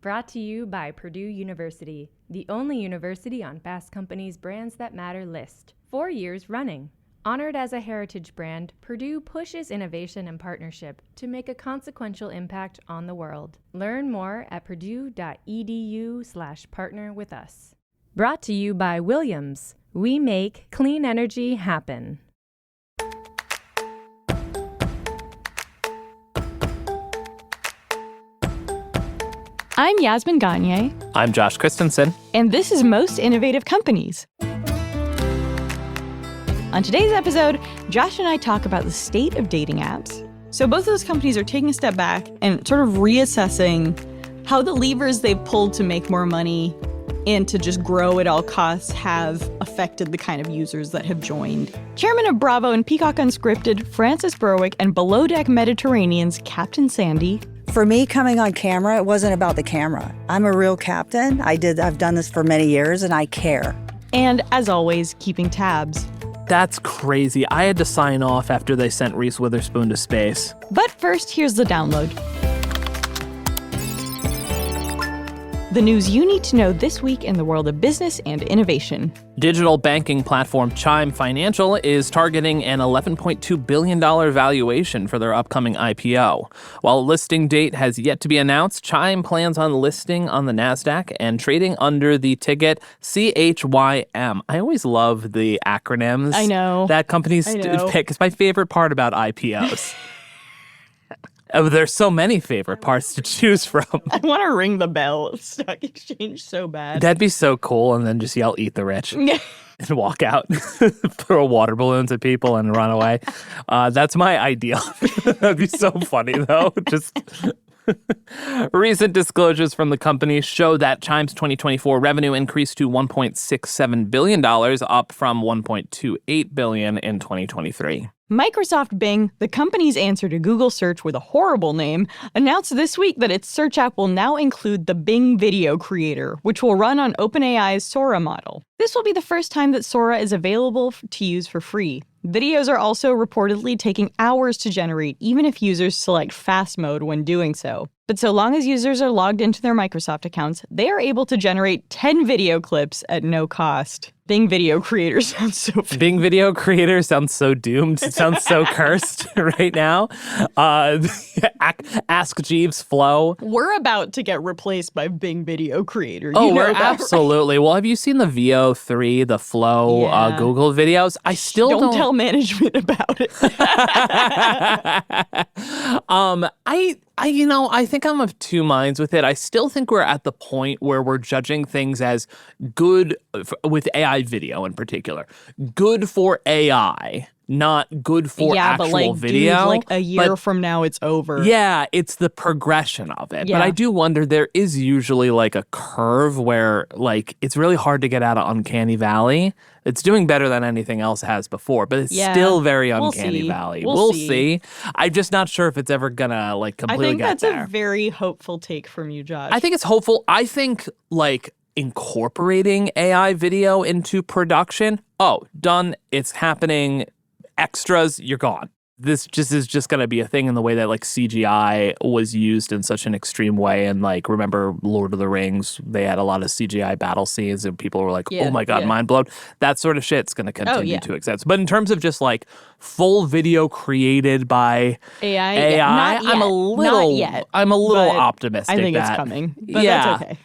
Brought to you by Purdue University, the only university on Fast Company's Brands That Matter list. 4 years running. Honored as a heritage brand, Purdue pushes innovation and partnership to make a consequential impact on the world. Learn more at purdue.edu/partner with us. Brought to you by Williams. We make clean energy happen. I'm Yasmin Gagne. I'm Josh Christensen. And this is Most Innovative Companies. On today's episode, Josh and I talk about the state of dating apps. So both of those companies are taking a step back and sort of reassessing how the levers they've pulled to make more money and to just grow at all costs have affected the kind of users that have joined. Chairman of Bravo and Peacock Unscripted, Francis Berwick, and Below Deck Mediterranean's Captain Sandy. For me, coming on camera, it wasn't about the camera. I'm a real captain. I've done this for many years, and I care. And, as always, keeping tabs. That's crazy. I had to sign off after they sent Reese Witherspoon to space. But first, here's the download. The news you need to know this week in the world of business and innovation. Digital banking platform Chime Financial is targeting an $11.2 billion valuation for their upcoming IPO. While a listing date has yet to be announced, Chime plans on listing on the NASDAQ and trading under the ticket CHYM. I always love the acronyms. I know. That companies pick. It's my favorite part about IPOs. Oh, there's so many favorite parts to choose from. I want to ring the bell at Stock Exchange so bad. That'd be so cool, and then just yell, "Eat the rich," and walk out, throw water balloons at people, and run away. That's my ideal. That'd be so funny, though. Just recent disclosures from the company show that Chime's 2024 revenue increased to $1.67 billion, up from $1.28 billion in 2023. Microsoft Bing, the company's answer to Google search with a horrible name, announced this week that its search app will now include the Bing Video Creator, which will run on OpenAI's Sora model. This will be the first time that Sora is available to use for free. Videos are also reportedly taking hours to generate, even if users select fast mode when doing so. But so long as users are logged into their Microsoft accounts, they are able to generate 10 video clips at no cost. Bing Video Creator sounds so bad. Bing Video Creator sounds so doomed. It sounds so cursed right now. Ask Jeeves Flow. We're about to get replaced by Bing Video Creator. We're absolutely. Right? Well, have you seen the VO3, the Flow Google videos? I still don't tell management about it. I think I'm of two minds with it. I still think we're at the point where we're judging things as good with AI video in particular. Good for AI, not good for actual video. Dude, a year from now, it's over. Yeah, it's the progression of it. Yeah. But I do wonder, there is usually a curve where it's really hard to get out of Uncanny Valley. It's doing better than anything else has before, but it's still very Uncanny Valley. We'll see. I'm just not sure if it's ever gonna completely get there. I think that's a very hopeful take from you, Josh. I think it's hopeful. I think incorporating AI video into production, done, it's happening. Extras, you're gone. This is just going to be a thing in the way that CGI was used in such an extreme way. And remember Lord of the Rings, they had a lot of CGI battle scenes and people were like, oh my God, mind blown. That sort of shit's going to continue to exist. But in terms of just full video created by AI, I'm a little optimistic. I think it's coming, but that's okay.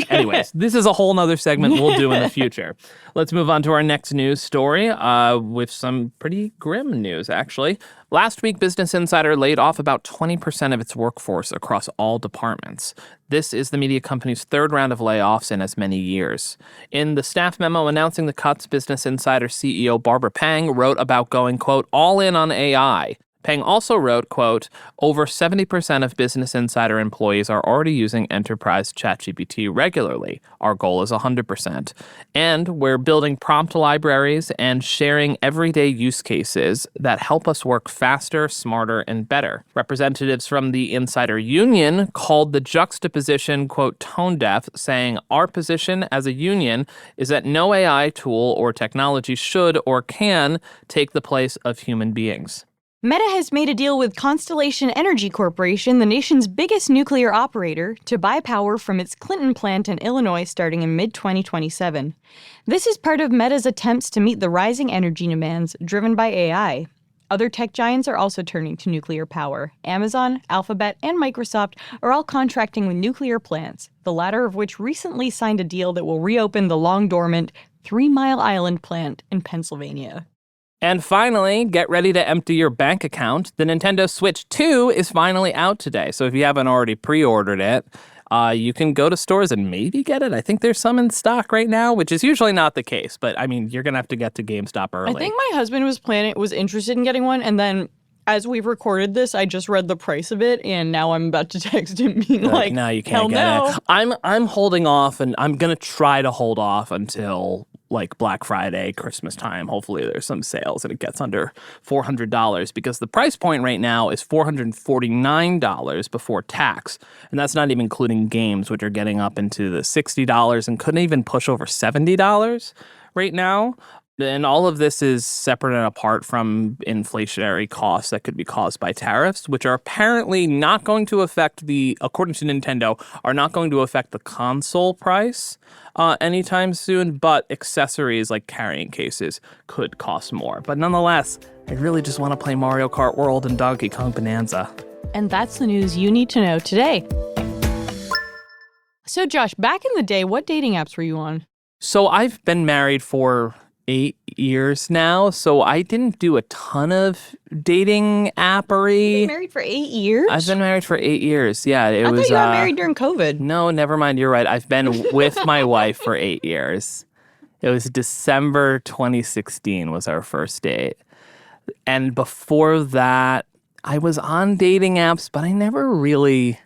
Anyways, this is a whole nother segment we'll do in the future. Let's move on to our next news story with some pretty grim news, actually. Last week, Business Insider laid off about 20% of its workforce across all departments. This is the media company's third round of layoffs in as many years. In the staff memo announcing the cuts, Business Insider CEO Barbara Pang wrote about going, quote, all in on AI. Pang also wrote, quote, over 70% of Business Insider employees are already using enterprise ChatGPT regularly. Our goal is 100%. And we're building prompt libraries and sharing everyday use cases that help us work faster, smarter, and better. Representatives from the Insider Union called the juxtaposition, quote, tone deaf, saying our position as a union is that no AI tool or technology should or can take the place of human beings. Meta has made a deal with Constellation Energy Corporation, the nation's biggest nuclear operator, to buy power from its Clinton plant in Illinois starting in mid-2027. This is part of Meta's attempts to meet the rising energy demands driven by AI. Other tech giants are also turning to nuclear power. Amazon, Alphabet, and Microsoft are all contracting with nuclear plants, the latter of which recently signed a deal that will reopen the long-dormant 3 Mile Island plant in Pennsylvania. And finally, get ready to empty your bank account. The Nintendo Switch 2 is finally out today. So if you haven't already pre-ordered it, you can go to stores and maybe get it. I think there's some in stock right now, which is usually not the case. But I mean, you're going to have to get to GameStop early. I think my husband was interested in getting one. And then as we've recorded this, I just read the price of it. And now I'm about to text him being like, no, you can't get it. I'm holding off, and I'm going to try to hold off until like Black Friday, Christmas time. Hopefully there's some sales and it gets under $400, because the price point right now is $449 before tax. And that's not even including games, which are getting up into the $60 and couldn't even push over $70 right now. And all of this is separate and apart from inflationary costs that could be caused by tariffs, which are apparently not going to affect according to Nintendo, are not going to affect the console price anytime soon, but accessories like carrying cases could cost more. But nonetheless, I really just want to play Mario Kart World and Donkey Kong Bonanza. And that's the news you need to know today. So Josh, back in the day, what dating apps were you on? So I've been married for 8 years now, so I didn't do a ton of dating appery. You've been married for 8 years? I've been married for 8 years, yeah. I thought you got married during COVID. No, never mind, you're right. I've been with my wife for 8 years. It was December 2016 was our first date. And before that, I was on dating apps, but I never really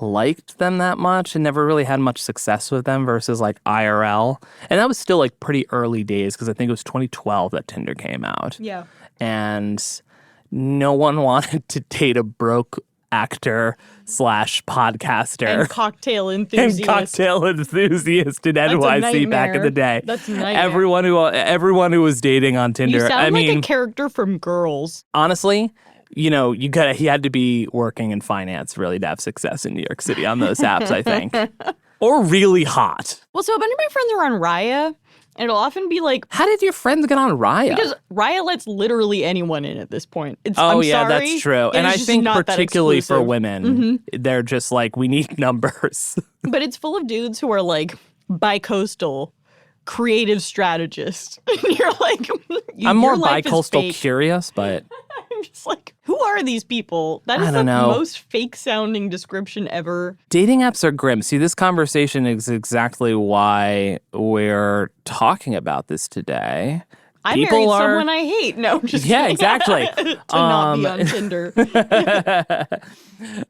liked them that much and never really had much success with them versus like IRL. And that was still like pretty early days, because I think it was 2012 that Tinder came out. Yeah. And no one wanted to date a broke actor / podcaster. And cocktail enthusiast. And cocktail enthusiast in NYC back in the day. That's a nightmare. Everyone who was dating on Tinder. You sound like a character from Girls. Honestly, you know, he had to be working in finance really to have success in New York City on those apps, I think. Or really hot. Well, so a bunch of my friends are on Raya, and it'll often be like, how did your friends get on Raya? Because Raya lets literally anyone in at this point. I'm sorry, that's true. And I think particularly for women, they're just like, we need numbers. But it's full of dudes who are like bi-coastal creative strategists. And you're like, I'm more bi-coastal curious, but I'm just like, who are these people? That is the most fake-sounding description ever. Dating apps are grim. See, this conversation is exactly why we're talking about this today. I married someone I hate. No, just yeah, exactly. to not be on Tinder.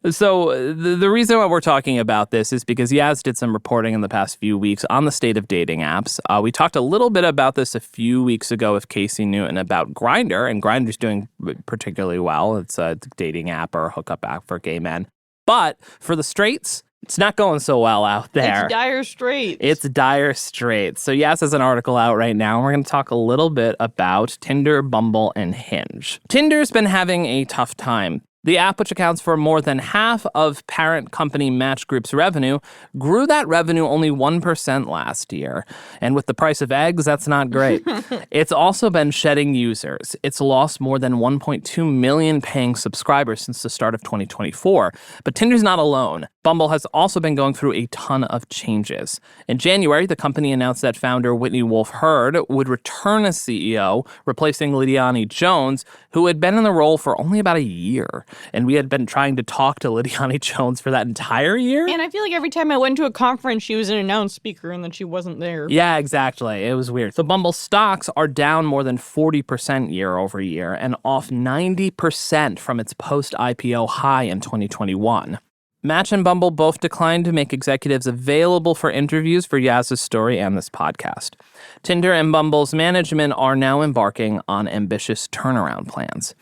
So the reason why we're talking about this is because Yaz did some reporting in the past few weeks on the state of dating apps. We talked a little bit about this a few weeks ago with Casey Newton about Grindr, and Grindr's doing particularly well. It's a dating app or a hookup app for gay men. But for the straights, it's not going so well out there. It's dire straits. It's dire straits. So Yas has an article out right now, and we're going to talk a little bit about Tinder, Bumble, and Hinge. Tinder's been having a tough time. The app, which accounts for more than half of parent company Match Group's revenue, grew that revenue only 1% last year. And with the price of eggs, that's not great. It's also been shedding users. It's lost more than 1.2 million paying subscribers since the start of 2024. But Tinder's not alone. Bumble has also been going through a ton of changes. In January, the company announced that founder Whitney Wolfe Herd would return as CEO, replacing Lidiane Jones, who had been in the role for only about a year. And we had been trying to talk to Lidiane Jones for that entire year. And I feel like every time I went to a conference, she was an announced speaker and then she wasn't there. Yeah, exactly. It was weird. The Bumble stocks are down more than 40% year over year and off 90% from its post-IPO high in 2021. Match and Bumble both declined to make executives available for interviews for Yaz's story and this podcast. Tinder and Bumble's management are now embarking on ambitious turnaround plans.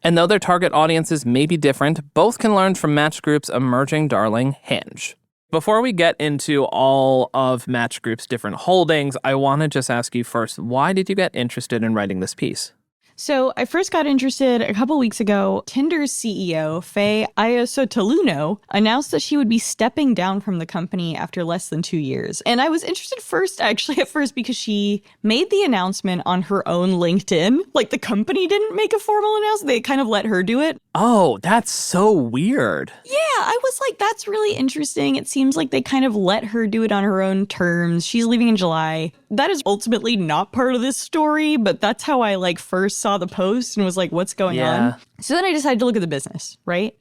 And though their target audiences may be different, both can learn from Match Group's emerging darling, Hinge. Before we get into all of Match Group's different holdings, I want to just ask you first, why did you get interested in writing this piece? So I first got interested a couple weeks ago. Tinder's CEO, Faye Ayosotoluno, announced that she would be stepping down from the company after less than 2 years. And I was interested at first, because she made the announcement on her own LinkedIn. Like, the company didn't make a formal announcement. They kind of let her do it. Oh, that's so weird. Yeah, I was like, that's really interesting. It seems like they kind of let her do it on her own terms. She's leaving in July. That is ultimately not part of this story, but that's how I first saw the post and was like, what's going on? So then I decided to look at the business, right?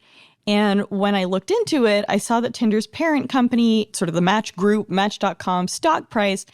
And when I looked into it, I saw that Tinder's parent company, sort of the Match Group, Match.com stock price,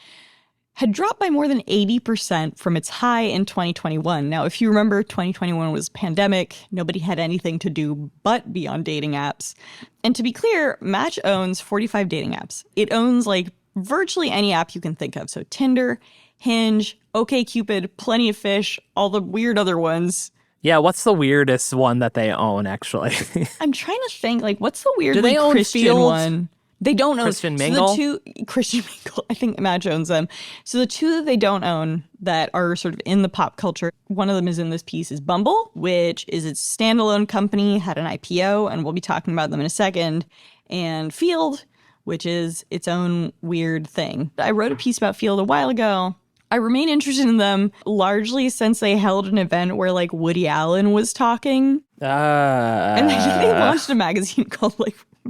had dropped by more than 80% from its high in 2021. Now, if you remember, 2021 was pandemic. Nobody had anything to do but be on dating apps. And to be clear, Match owns 45 dating apps. It owns virtually any app you can think of. So Tinder, Hinge, OkCupid, Plenty of Fish, all the weird other ones. Yeah, what's the weirdest one that they own, actually? I'm trying to think, what's the weirdly Do they own Christian Field? one? They don't own Christian Mingle? Christian Mingle, I think Match owns them. So the two that they don't own that are sort of in the pop culture, one of them is in this piece, is Bumble, which is its standalone company, had an IPO, and we'll be talking about them in a second, and Field, which is its own weird thing. I wrote a piece about Field a while ago. I remain interested in them largely since they held an event where Woody Allen was talking. And I think they launched a magazine called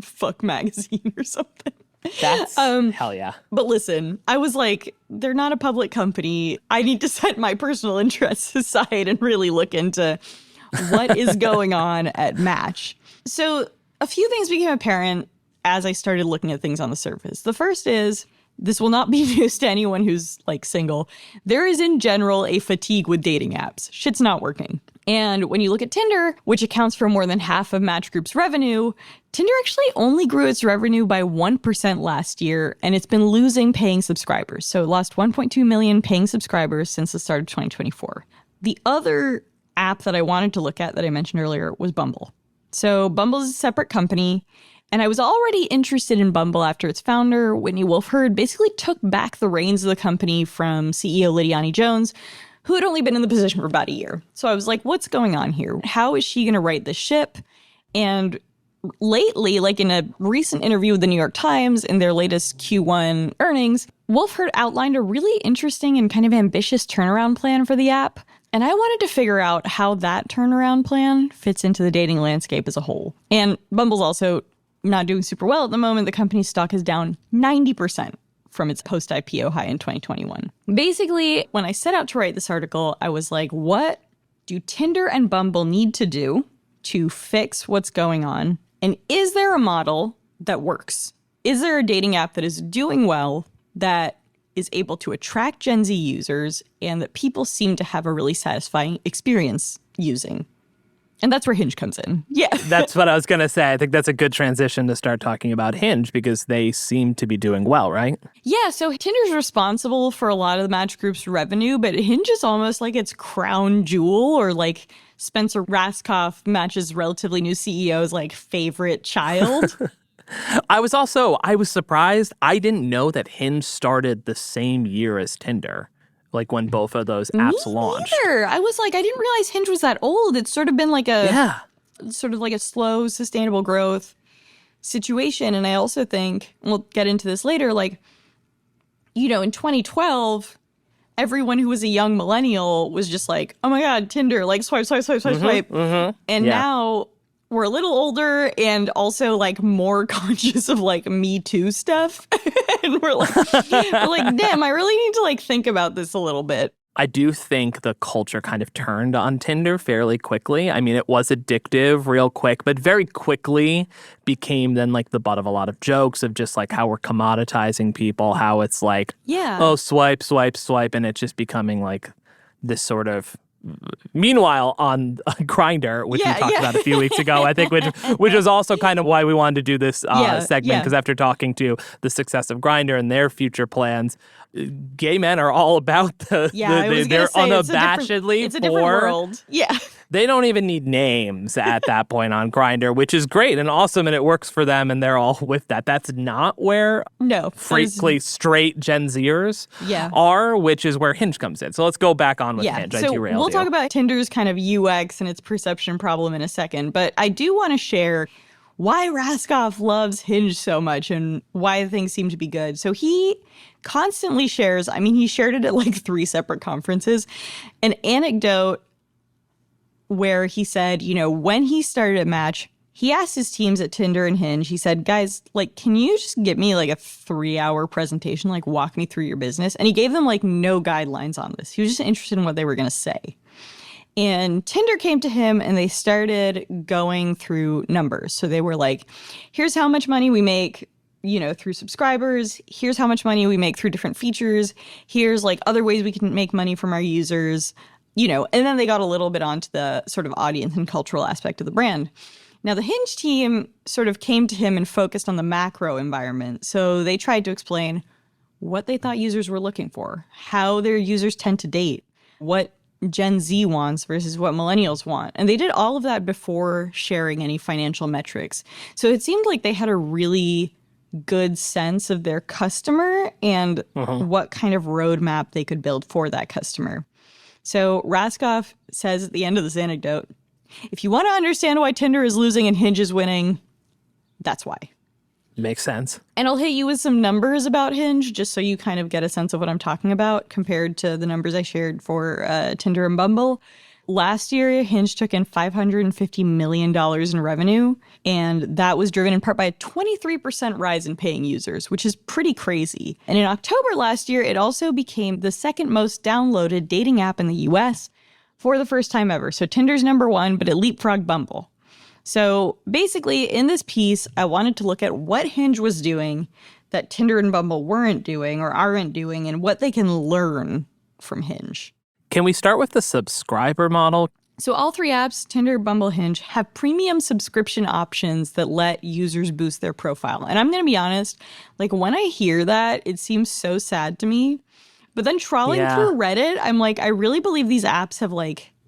Fuck Magazine or something. That's hell yeah. But listen, I was like, they're not a public company. I need to set my personal interests aside and really look into what is going on at Match. So a few things became apparent as I started looking at things on the surface. The first is, this will not be news to anyone who's single. There is in general a fatigue with dating apps. Shit's not working. And when you look at Tinder, which accounts for more than half of Match Group's revenue, Tinder actually only grew its revenue by 1% last year, and it's been losing paying subscribers. So it lost 1.2 million paying subscribers since the start of 2024. The other app that I wanted to look at that I mentioned earlier was Bumble. So Bumble is a separate company. And I was already interested in Bumble after its founder, Whitney Wolfe Herd, basically took back the reins of the company from CEO Lidiane Jones, who had only been in the position for about a year. So I was like, what's going on here? How is she going to right the ship? And lately, in a recent interview with the New York Times in their latest Q1 earnings, Wolfe Herd outlined a really interesting and kind of ambitious turnaround plan for the app. And I wanted to figure out how that turnaround plan fits into the dating landscape as a whole. And Bumble's also not doing super well at the moment. The company's stock is down 90% from its post-IPO high in 2021. Basically, when I set out to write this article, I was like, what do Tinder and Bumble need to do to fix what's going on? And is there a model that works? Is there a dating app that is doing well, that is able to attract Gen Z users, and that people seem to have a really satisfying experience using? And that's where Hinge comes in. Yeah. That's what I was going to say. I think that's a good transition to start talking about Hinge, because they seem to be doing well, right? Yeah, so Tinder's responsible for a lot of the Match Group's revenue, but Hinge is almost like its crown jewel, or Spencer Rascoff, Match's relatively new CEO's favorite child. I was surprised. I didn't know that Hinge started the same year as Tinder. When both of those apps launched. Neither. I was I didn't realize Hinge was that old. It's sort of been sort of a slow, sustainable growth situation. And I also think, we'll get into this later, in 2012, everyone who was a young millennial was just oh my God, Tinder, swipe, swipe, swipe, swipe, swipe. And now we're a little older and also more conscious of Me Too stuff. And we're damn, I really need to think about this a little bit. I do think the culture kind of turned on Tinder fairly quickly. I mean, it was addictive real quick, but very quickly became then the butt of a lot of jokes of just how we're commoditizing people, how it's oh, swipe, swipe, swipe, and it's just becoming this sort of. Meanwhile, on Grindr, which we talked about a few weeks ago, I think, which was also kind of why we wanted to do this segment, because after talking to the success of Grindr and their future plans, gay men are all about they're unabashedly it's a different world. Yeah. They don't even need names at that point on Grindr, which is great and awesome, and it works for them, and they're all with that. That's not where freakily straight Gen Zers are, which is where Hinge comes in. So let's go back on with Hinge. I derailed we'll you. talk about Tinder's kind of UX and its perception problem in a second, but I do want to share why Raskoff loves Hinge so much and why things seem to be good. So he constantly shares, he shared it at like 3 separate conferences, an anecdote where he said, when he started at Match, he asked his teams at Tinder and Hinge, he said, guys, can you just get me like a 3-hour presentation, walk me through your business? And he gave them no guidelines on this. He was just interested in what they were going to say. And Tinder came to him and they started going through numbers. So they were like, here's how much money we make, through subscribers. Here's how much money we make through different features. Here's other ways we can make money from our users. And then they got a little bit onto the sort of audience and cultural aspect of the brand. Now, the Hinge team sort of came to him and focused on the macro environment. So they tried to explain what they thought users were looking for, how their users tend to date, what Gen Z wants versus what millennials want. And they did all of that before sharing any financial metrics. So it seemed like they had a really good sense of their customer and what kind of roadmap they could build for that customer. So Raskoff says at the end of this anecdote, if you want to understand why Tinder is losing and Hinge is winning, that's why. Makes sense. And I'll hit you with some numbers about Hinge, just so you kind of get a sense of what I'm talking about compared to the numbers I shared for Tinder and Bumble. Last year, Hinge took in $550 million in revenue, and that was driven in part by a 23% rise in paying users, which is pretty crazy. And in October last year, it also became the second most downloaded dating app in the US for the first time ever. So Tinder's number 1, but it leapfrogged Bumble. So basically, in this piece, I wanted to look at what Hinge was doing that Tinder and Bumble weren't doing or aren't doing, and what they can learn from Hinge. Can we start with the subscriber model? So all 3 apps, Tinder, Bumble, Hinge, have premium subscription options that let users boost their profile. And I'm going to be honest, when I hear that, it seems so sad to me. But then trawling through Reddit, I'm like, I really believe these apps have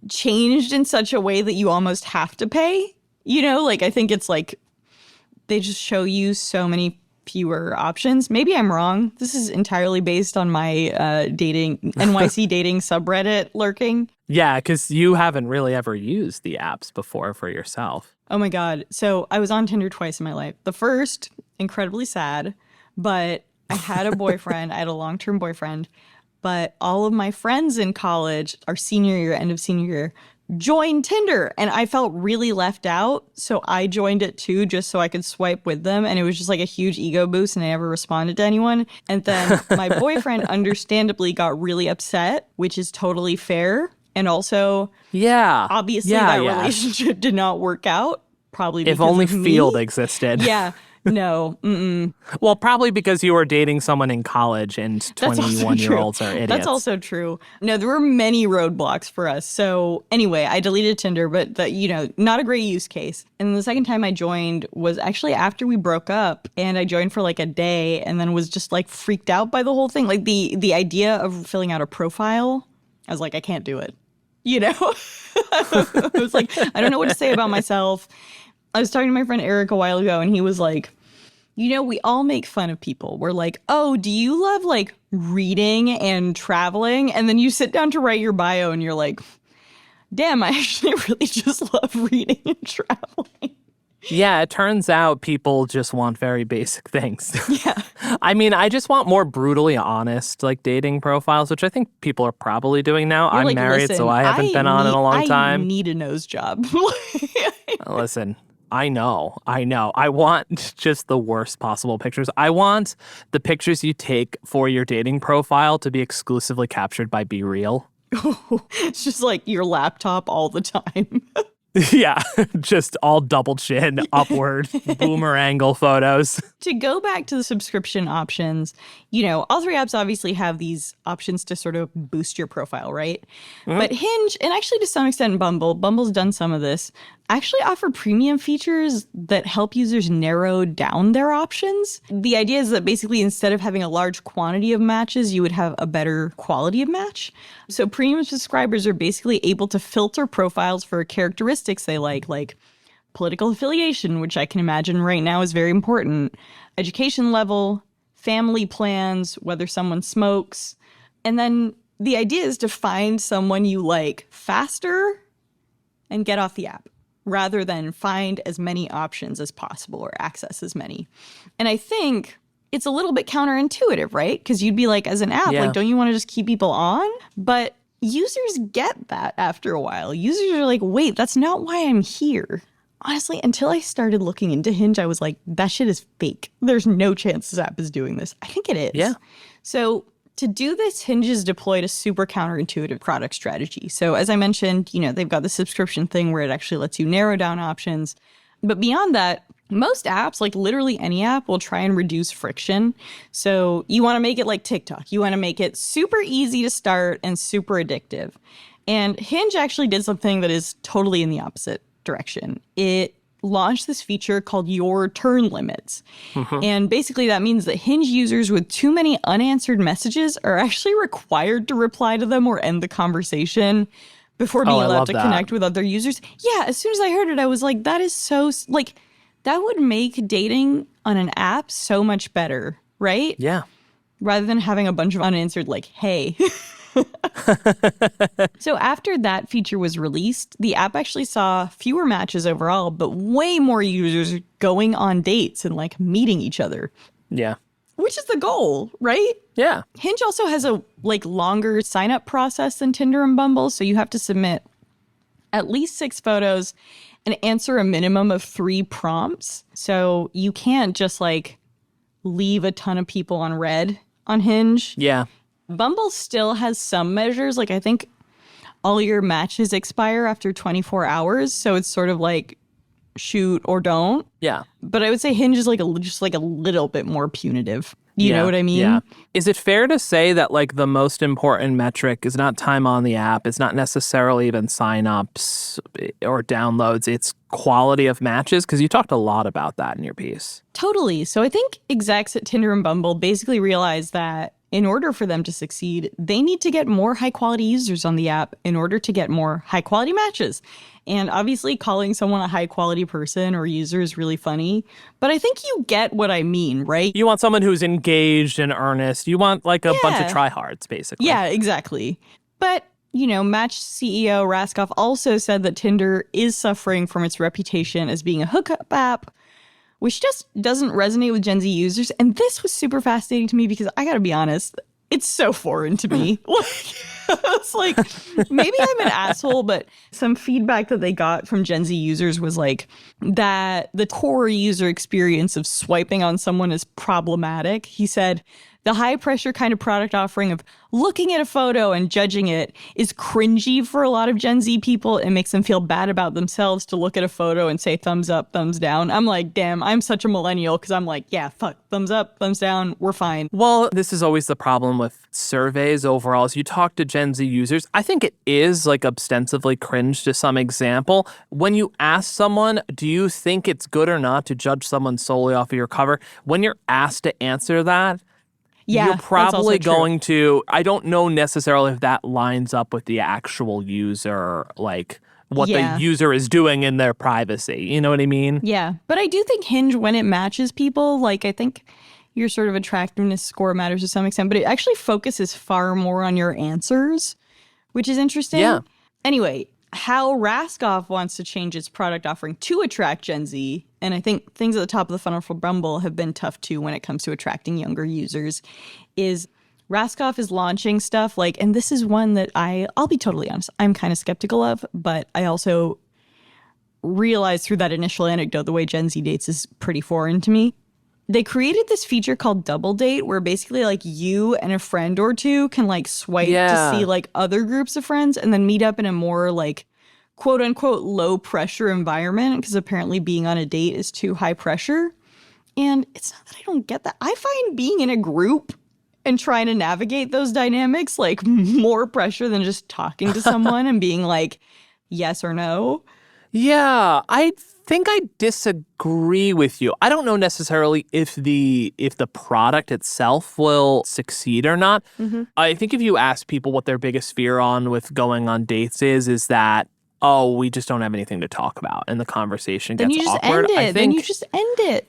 changed in such a way that you almost have to pay. I think it's they just show you so many fewer options. Maybe I'm wrong. This is entirely based on my NYC dating subreddit lurking. Yeah, because you haven't really ever used the apps before for yourself. Oh my God. So I was on Tinder twice in my life. The first, incredibly sad, but I had a boyfriend. I had a long-term boyfriend. But all of my friends in college, our senior year, end of senior year, joined Tinder, and I felt really left out, so I joined it too, just so I could swipe with them, and it was just a huge ego boost, and I never responded to anyone. And then my boyfriend understandably got really upset, which is totally fair, and also obviously that relationship did not work out, probably because if only of Field me. existed. Yeah. No. Well, probably because you were dating someone in college and 21-year-olds are idiots. That's also true. No, there were many roadblocks for us. So anyway, I deleted Tinder, but not a great use case. And the second time I joined was actually after we broke up, and I joined for a day and then was just freaked out by the whole thing. The idea of filling out a profile, I was like, I can't do it. I was like, I don't know what to say about myself. I was talking to my friend Eric a while ago, and he was like, we all make fun of people. We're like, oh, do you love reading and traveling? And then you sit down to write your bio and you're like, damn, I actually really just love reading and traveling. Yeah, it turns out people just want very basic things. Yeah. I just want more brutally honest, dating profiles, which I think people are probably doing now. You're I'm married, so I haven't been on in a long time. I need a nose job. Listen, I know. I want just the worst possible pictures. I want the pictures you take for your dating profile to be exclusively captured by Be Real. It's just your laptop all the time. Yeah, just all double chin, upward, boomer angle photos. To go back to the subscription options, all 3 apps obviously have these options to sort of boost your profile, right? Mm-hmm. But Hinge, and actually to some extent Bumble's done some of this, actually offer premium features that help users narrow down their options. The idea is that basically instead of having a large quantity of matches, you would have a better quality of match. So premium subscribers are basically able to filter profiles for characteristics they like political affiliation, which I can imagine right now is very important, education level, family plans, whether someone smokes. And then the idea is to find someone you like faster and get off the app, rather than find as many options as possible or access as many. And I think it's a little bit counterintuitive, right? Because you'd be like, as an app, like, don't you want to just keep people on? But users get that after a while. Users are like, wait, that's not why I'm here. Honestly, until I started looking into Hinge, I was like, that shit is fake. There's no chance this app is doing this. I think it is. Yeah. So to do this, Hinge has deployed a super counterintuitive product strategy. So as I mentioned, they've got the subscription thing where it actually lets you narrow down options. But beyond that, most apps, like literally any app, will try and reduce friction. So you want to make it like TikTok. You want to make it super easy to start and super addictive. And Hinge actually did something that is totally in the opposite direction. It launched this feature called Your Turn Limits. And basically that means that Hinge users with too many unanswered messages are actually required to reply to them or end the conversation before being allowed to connect with other users. Yeah, as soon as I heard it, I was like, that is so, like, that would make dating on an app so much better, right? Yeah. Rather than having a bunch of unanswered, like, hey. So after that feature was released, the app actually saw fewer matches overall, but way more users going on dates and like meeting each other. Yeah. Which is the goal, right? Yeah. Hinge also has a like longer sign up process than Tinder and Bumble, so you have to submit at least 6 photos and answer a minimum of 3 prompts. So you can't just like leave a ton of people on red on Hinge. Yeah. Bumble still has some measures. Like, I think all your matches expire after 24 hours. So it's sort of like shoot or don't. Yeah. But I would say Hinge is like just like a little bit more punitive. You know what I mean? Yeah. Is it fair to say that like the most important metric is not time on the app? It's not necessarily even signups or downloads. It's quality of matches? Because you talked a lot about that in your piece. Totally. So I think execs at Tinder and Bumble basically realized that in order for them to succeed, they need to get more high-quality users on the app in order to get more high-quality matches. And obviously, calling someone a high-quality person or user is really funny. But I think you get what I mean, right? You want someone who's engaged and earnest. You want like a bunch of tryhards, basically. Yeah, exactly. But, Match CEO Raskoff also said that Tinder is suffering from its reputation as being a hookup app, which just doesn't resonate with Gen Z users. And this was super fascinating to me because I gotta be honest, it's so foreign to me. It's like, maybe I'm an asshole, but some feedback that they got from Gen Z users was like that the core user experience of swiping on someone is problematic. He said, the high pressure kind of product offering of looking at a photo and judging it is cringy for a lot of Gen Z people. It makes them feel bad about themselves to look at a photo and say thumbs up, thumbs down. I'm like, damn, I'm such a millennial because I'm like, yeah, fuck, thumbs up, thumbs down, we're fine. Well, this is always the problem with surveys overall. As you talk to Gen Z users, I think it is like ostensibly cringe to some example. When you ask someone, do you think it's good or not to judge someone solely off of your cover? When you're asked to answer that, you're probably going to, I don't know necessarily if that lines up with the actual user, like what the user is doing in their privacy. You know what I mean? Yeah. But I do think Hinge, when it matches people, like I think your sort of attractiveness score matters to some extent, but it actually focuses far more on your answers, which is interesting. Yeah. Anyway, how Raskoff wants to change its product offering to attract Gen Z, and I think things at the top of the funnel for Bumble have been tough too when it comes to attracting younger users, is Raskoff is launching stuff like, and this is one that I'll be totally honest, I'm kind of skeptical of, but I also realized through that initial anecdote the way Gen Z dates is pretty foreign to me. They created this feature called Double Date where basically like you and a friend or two can like swipe to see like other groups of friends and then meet up in a more like quote unquote low pressure environment because apparently being on a date is too high pressure. And it's not that I don't get that. I find being in a group and trying to navigate those dynamics like more pressure than just talking to someone and being like yes or no. Yeah, I think I disagree with you. I don't know necessarily if the product itself will succeed or not. I think if you ask people what their biggest fear on with going on dates is that, oh, we just don't have anything to talk about and the conversation Then gets you just awkward. end it. I think Then you just end it.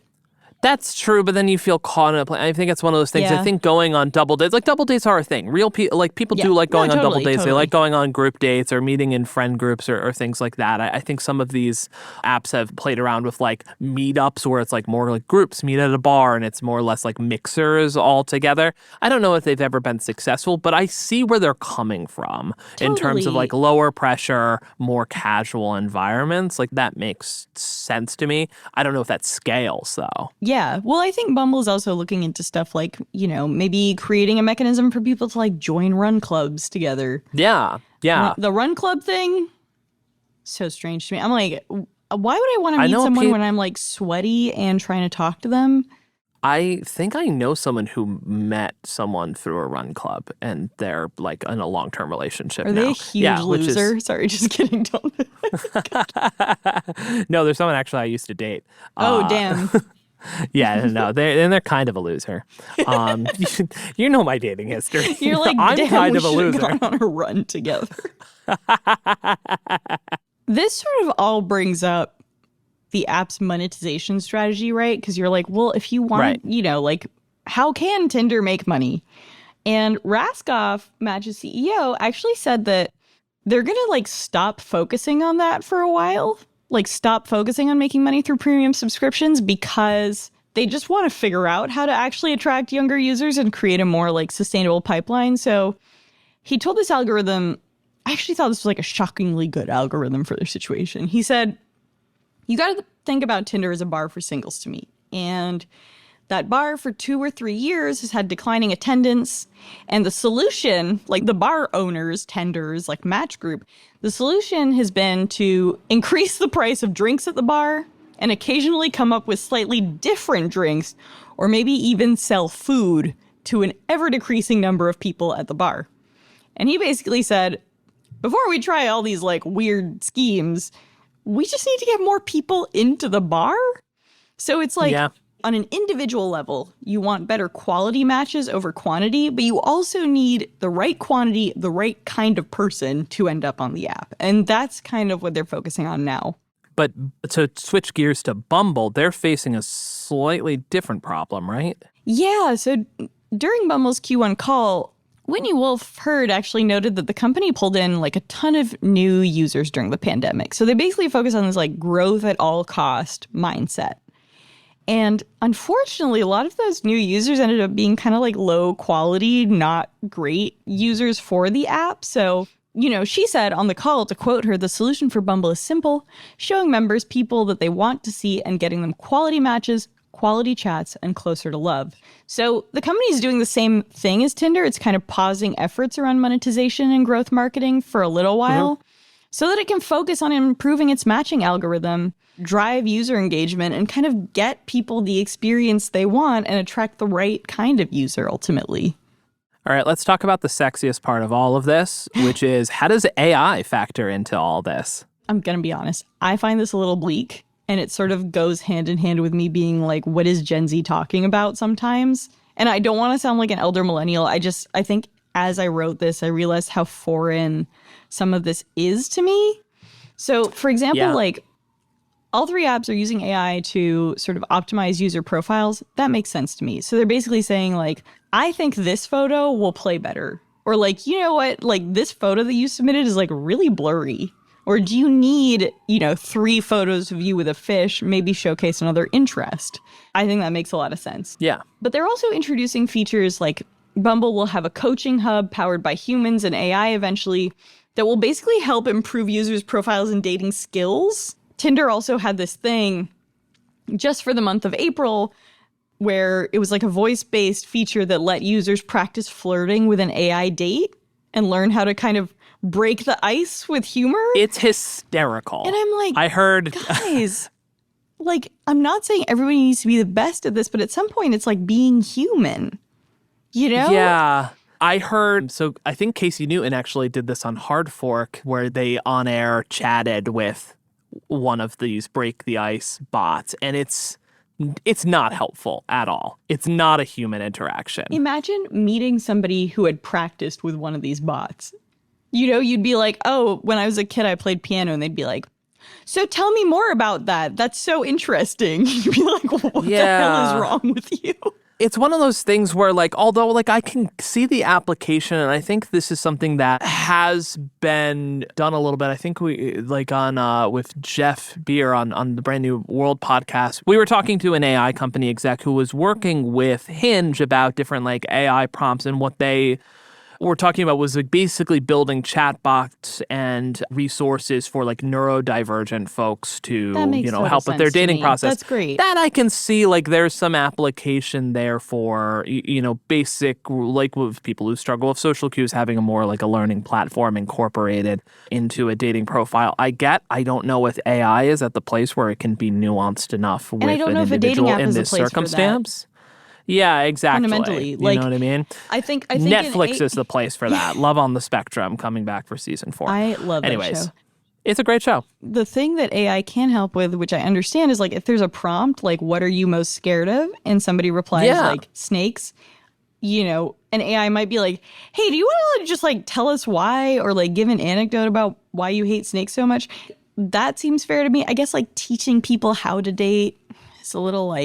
that's true, but then you feel caught in a I think it's one of those things. Yeah. I think going on double dates, like double dates are a thing. Real people, like people Yeah. do like going No, on double totally, dates. They totally. like going on group dates or meeting in friend groups or things like that. I think some of these apps have played around with like meetups where it's like more like groups meet at a bar and it's more or less like mixers all together. I don't know if they've ever been successful, but I see where they're coming from in terms of Totally. like lower pressure, more casual environments. Like that makes sense to me. I don't know if that scales though. Yeah. Well, I think Bumble is also looking into stuff like, maybe creating a mechanism for people to like join run clubs together. Yeah. The run club thing, so strange to me. I'm like, why would I want to I meet know someone peop- when I'm like sweaty and trying to talk to them? I think I know someone who met someone through a run club and they're like in a long-term relationship Are now. they a huge Yeah, which is- loser? Sorry, just kidding. Don't. No, there's someone actually I used to date. Oh, damn. Yeah, no, they're kind of a loser. You know my dating history. You're like, I'm damn, kind we of a should have loser. gone on a run together. This sort of all brings up the app's monetization strategy, right? Because you're like, well, if you want, Right. how can Tinder make money? And Raskoff, Match's CEO, actually said that they're going to stop focusing on that for a while. Stop focusing on making money through premium subscriptions because they just want to figure out how to actually attract younger users and create a more sustainable pipeline. So he told this algorithm, I actually thought this was a shockingly good algorithm for their situation. He said, you got to think about Tinder as a bar for singles to meet. And that bar for 2 or 3 years has had declining attendance. And the solution, the bar owners, tenders, Match Group, the solution has been to increase the price of drinks at the bar and occasionally come up with slightly different drinks or maybe even sell food to an ever-decreasing number of people at the bar. And he basically said, before we try all these weird schemes, we just need to get more people into the bar. So it's Yeah. on an individual level, you want better quality matches over quantity, but you also need the right quantity, the right kind of person to end up on the app. And that's kind of what they're focusing on now. But to switch gears to Bumble, they're facing a slightly different problem, right? Yeah, so during Bumble's Q1 call, Whitney Wolf Herd actually noted that the company pulled in a ton of new users during the pandemic. So they basically focus on this growth at all cost mindset. And unfortunately, a lot of those new users ended up being kind of low quality, not great users for the app. So, she said on the call, to quote her, the solution for Bumble is simple, showing members people that they want to see and getting them quality matches, quality chats, and closer to love. So the company is doing the same thing as Tinder. It's kind of pausing efforts around monetization and growth marketing for a little while so that it can focus on improving its matching algorithm, drive user engagement, and kind of get people the experience they want and attract the right kind of user ultimately. All right, let's talk about the sexiest part of all of this, which is how does AI factor into all this? I'm going to be honest. I find this a little bleak, and it sort of goes hand in hand with me being what is Gen Z talking about sometimes? And I don't want to sound like an elder millennial. I think as I wrote this, I realized how foreign some of this is to me. So, for example, all 3 apps are using AI to sort of optimize user profiles. That makes sense to me. So they're basically saying I think this photo will play better. Or you know what? This photo that you submitted is really blurry. Or do you need, 3 photos of you with a fish, maybe showcase another interest? I think that makes a lot of sense. Yeah. But they're also introducing features Bumble will have a coaching hub powered by humans and AI eventually that will basically help improve users' profiles and dating skills. Tinder also had this thing just for the month of April where it was a voice-based feature that let users practice flirting with an AI date and learn how to kind of break the ice with humor. It's hysterical. And I'm I heard... guys, I'm not saying everybody needs to be the best at this, but at some point it's being human, Yeah. I heard, so I think Casey Newton actually did this on Hard Fork where they on air chatted with one of these break the ice bots, and it's not helpful at all. It's not a human interaction. Imagine meeting somebody who had practiced with one of these bots. You'd be like, oh, when I was a kid, I played piano. And they'd be like, so tell me more about that. That's so interesting. You'd be like, what the hell is wrong with you? It's one of those things where, although I can see the application, and I think this is something that has been done a little bit. I think we, with Jeff Beer on the Brand New World podcast, we were talking to an AI company exec who was working with Hinge about different, AI prompts, and what they we're talking about was basically building chatbots and resources for neurodivergent folks to help with their dating process. That's great. That I can see there's some application there for basic with people who struggle with social cues, having a more a learning platform incorporated into a dating profile. I don't know if AI is at the place where it can be nuanced enough with I don't know an if a dating individual app in is a this place circumstance. Yeah, exactly. Fundamentally, you know what I mean? I think Netflix is the place for that. Love on the Spectrum coming back for season 4. I love that show. It's a great show. The thing that AI can help with, which I understand, is if there's a prompt, what are you most scared of? And somebody replies snakes, an AI might be like, hey, do you want to just tell us why, or give an anecdote about why you hate snakes so much? That seems fair to me. I guess teaching people how to date is a little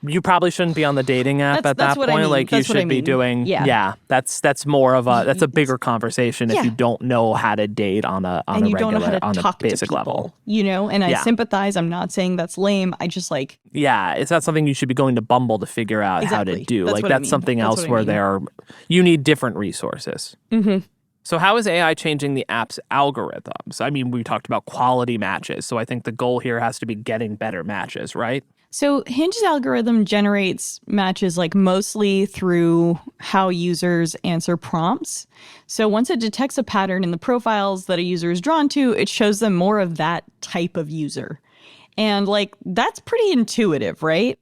you probably shouldn't be on the dating app at that point. I mean. You should be doing. Yeah. That's more of that's a bigger conversation if you don't know how to date on a basic level. And I sympathize. I'm not saying that's lame. I just it's not something you should be going to Bumble to figure out how to do. That's something else where you need different resources. Mm-hmm. So how is AI changing the app's algorithms? I mean, we talked about quality matches. So I think the goal here has to be getting better matches, right? So Hinge's algorithm generates matches mostly through how users answer prompts. So once it detects a pattern in the profiles that a user is drawn to, it shows them more of that type of user. And that's pretty intuitive, right?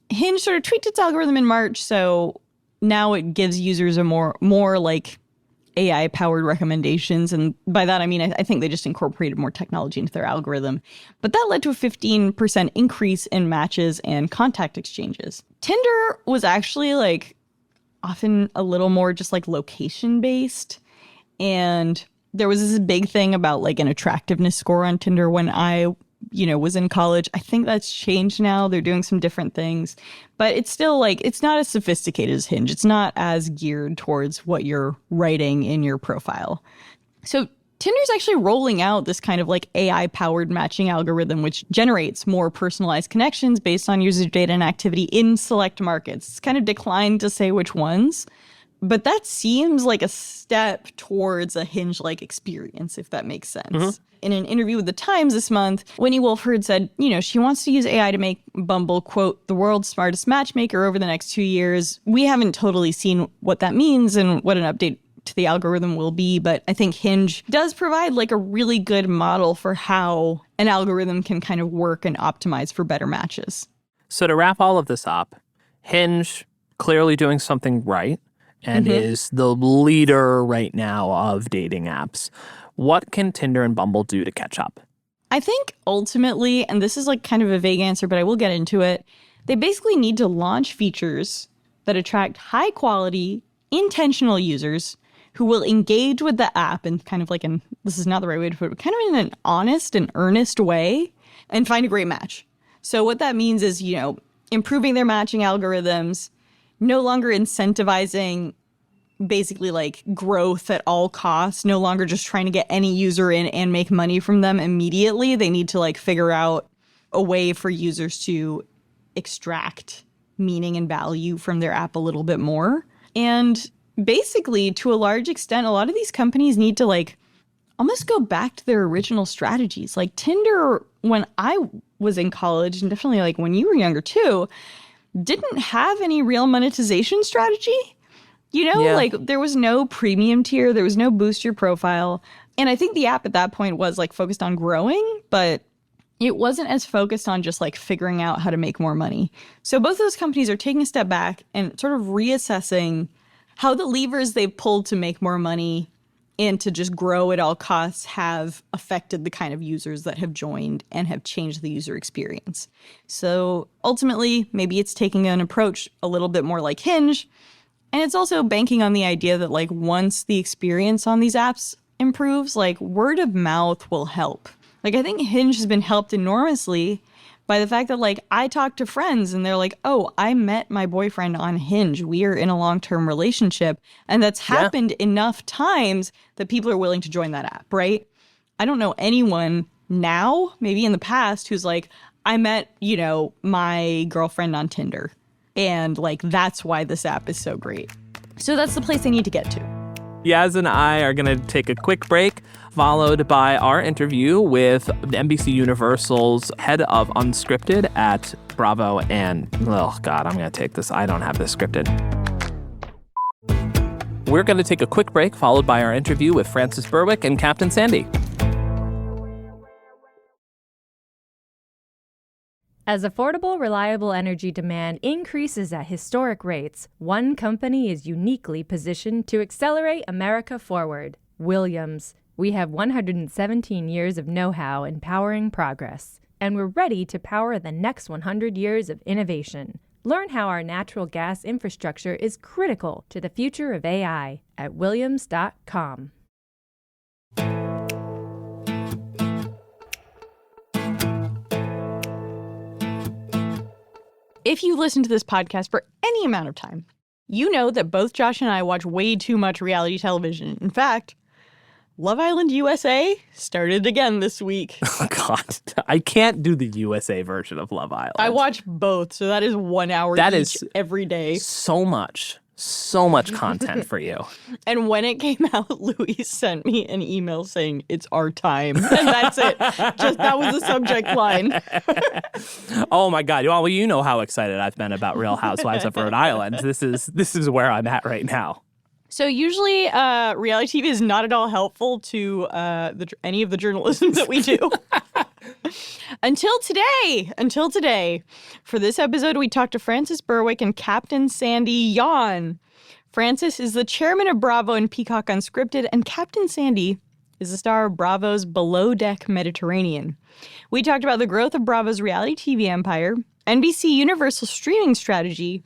Hinge sort of tweaked its algorithm in March, so now it gives users a more AI-powered recommendations. And by that, I mean, I think they just incorporated more technology into their algorithm. But that led to a 15% increase in matches and contact exchanges. Tinder was actually often a little more just location-based. And there was this big thing about an attractiveness score on Tinder when I was in college. I think that's changed now. They're doing some different things, but it's still it's not as sophisticated as Hinge. It's not as geared towards what you're writing in your profile. So Tinder's actually rolling out this kind of AI-powered matching algorithm, which generates more personalized connections based on user data and activity in select markets. It's kind of declined to say which ones, but that seems like a step towards a Hinge-like experience, if that makes sense. Mm-hmm. In an interview with The Times this month, Winnie Wolford said, she wants to use AI to make Bumble, quote, the world's smartest matchmaker over the next 2 years. We haven't totally seen what that means and what an update to the algorithm will be, but I think Hinge does provide a really good model for how an algorithm can kind of work and optimize for better matches. So to wrap all of this up, Hinge clearly doing something right and is the leader right now of dating apps. What can Tinder and Bumble do to catch up? I think ultimately, and this is kind of a vague answer, but I will get into it, they basically need to launch features that attract high quality, intentional users who will engage with the app in kind of this is not the right way to put it, but kind of in an honest and earnest way and find a great match. So what that means is, improving their matching algorithms, no longer incentivizing basically growth at all costs, no longer just trying to get any user in and make money from them immediately. They need to figure out a way for users to extract meaning and value from their app a little bit more. And basically, to a large extent, a lot of these companies need to almost go back to their original strategies. Tinder, when I was in college, and definitely when you were younger too, didn't have any real monetization strategy. There was no premium tier, there was no boost your profile. And I think the app at that point was focused on growing, but it wasn't as focused on just figuring out how to make more money. So both those companies are taking a step back and sort of reassessing how the levers they've pulled to make more money and to just grow at all costs have affected the kind of users that have joined and have changed the user experience. So ultimately, maybe it's taking an approach a little bit more like Hinge, and it's also banking on the idea that like once the experience on these apps improves, like word of mouth will help. Like I think Hinge has been helped enormously by the fact that like I talk to friends and they're like, oh, I met my boyfriend on Hinge. We are in a long-term relationship. And that's happened enough times that people are willing to join that app, right? I don't know anyone now, maybe in the past, who's like, I met, you know, my girlfriend on Tinder. And like, that's why this app is so great. So that's the place I need to get to. Yaz and I are going to take a quick break, followed by our interview with NBCUniversal's head of Unscripted at Bravo. And, oh God, I'm going to take this. I don't have this scripted. We're going to take a quick break, followed by our interview with Frances Berwick and Captain Sandy. As affordable, reliable energy demand increases at historic rates, one company is uniquely positioned to accelerate America forward. Williams. We have 117 years of know-how in powering progress, and we're ready to power the next 100 years of innovation. Learn how our natural gas infrastructure is critical to the future of AI at williams.com. If you listen to this podcast for any amount of time, you know that both Josh and I watch way too much reality television. In fact, Love Island USA started again this week. Oh, God. I can't do the USA version of Love Island. I watch both, so that is 1 hour That each is every day. So much content for you. And when it came out, Louis sent me an email saying, it's our time. And that's it. Just that was the subject line. Oh, my God. Well, you know how excited I've been about Real Housewives of Rhode Island. This is where I'm at right now. So usually reality TV is not at all helpful to any of the journalism that we do. Until today. For this episode, we talked to Frances Berwick and Captain Sandy Yawn. Frances is the chairman of Bravo and Peacock Unscripted, and Captain Sandy is the star of Bravo's Below Deck Mediterranean. We talked about the growth of Bravo's reality TV empire, NBCUniversal streaming strategy,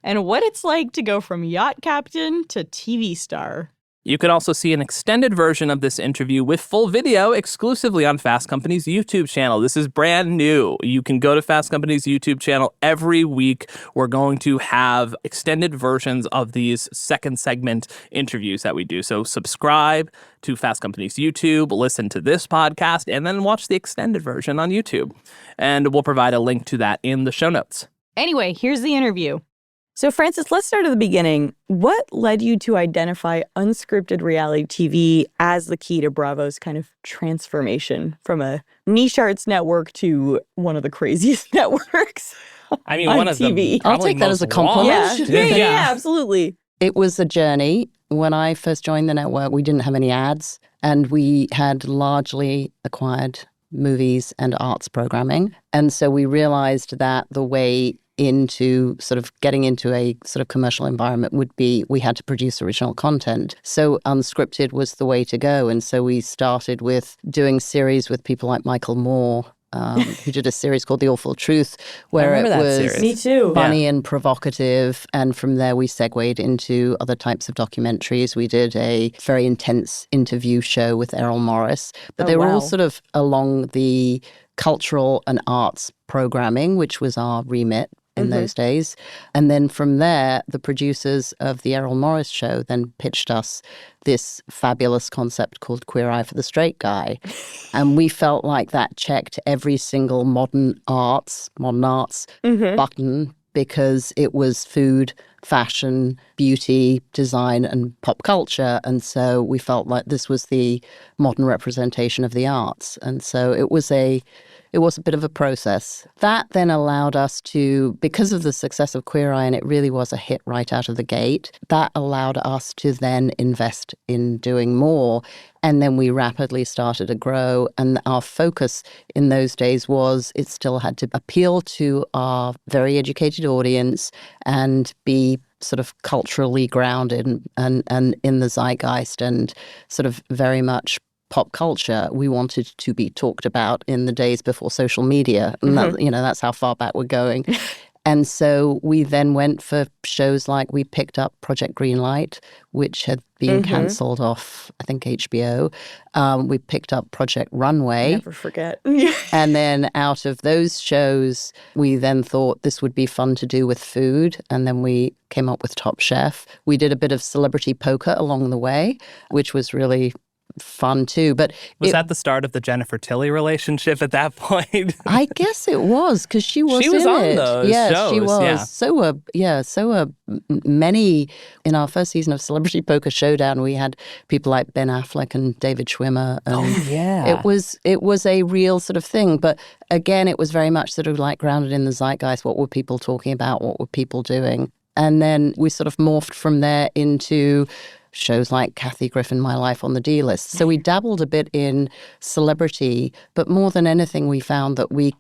and what it's like to go from yacht captain to TV star. You can also see an extended version of this interview with full video exclusively on Fast Company's YouTube channel. This is brand new. You can go to Fast Company's YouTube channel every week. We're going to have extended versions of these second segment interviews that we do. So subscribe to Fast Company's YouTube, listen to this podcast, and then watch the extended version on YouTube. And we'll provide a link to that in the show notes. Anyway, here's the interview. So, Frances, let's start at the beginning. What led you to identify unscripted reality TV as the key to Bravo's kind of transformation from a niche arts network to one of the craziest networks? I mean, on one of TV. the I'll take that as a compliment. Yeah, absolutely. It was a journey. When I first joined the network, we didn't have any ads, and we had largely acquired movies and arts programming. And so we realized that the way into sort of getting into a sort of commercial environment would be we had to produce original content. So unscripted was the way to go. And so we started with doing series with people like Michael Moore, who did a series called The Awful Truth, where it was series. Me too. funny and provocative. And from there, we segued into other types of documentaries. We did a very intense interview show with Errol Morris. But they were all sort of along the cultural and arts programming, which was our remit in those days. And then from there, the producers of the Errol Morris show then pitched us this fabulous concept called Queer Eye for the Straight Guy. And we felt like that checked every single modern arts button, because it was food, fashion, beauty, design, and pop culture. And so we felt like this was the modern representation of the arts. And so it was a bit of a process. That then allowed us to, because of the success of Queer Eye, and it really was a hit right out of the gate, that allowed us to then invest in doing more. And then we rapidly started to grow. And our focus in those days was it still had to appeal to our very educated audience and be be sort of culturally grounded and in the zeitgeist and sort of very much pop culture. We wanted to be talked about in the days before social media. And that, that's how far back we're going. And so we then went for shows like we picked up Project Greenlight, which had been cancelled off, I think, HBO. We picked up Project Runway. Never forget. And then out of those shows, we then thought this would be fun to do with food. And then we came up with Top Chef. We did a bit of celebrity poker along the way, which was really fun too. But was that the start of the Jennifer Tilly relationship at that point? I guess it was, because she was on it. those yes, shows. She was. Yeah. So were many. In our first season of Celebrity Poker Showdown, we had people like Ben Affleck and David Schwimmer. And it was a real sort of thing. But again, it was very much sort of like grounded in the zeitgeist. What were people talking about? What were people doing? And then we sort of morphed from there into shows like Kathy Griffin, My Life on the D-List. So we dabbled a bit in celebrity, but more than anything, we found that we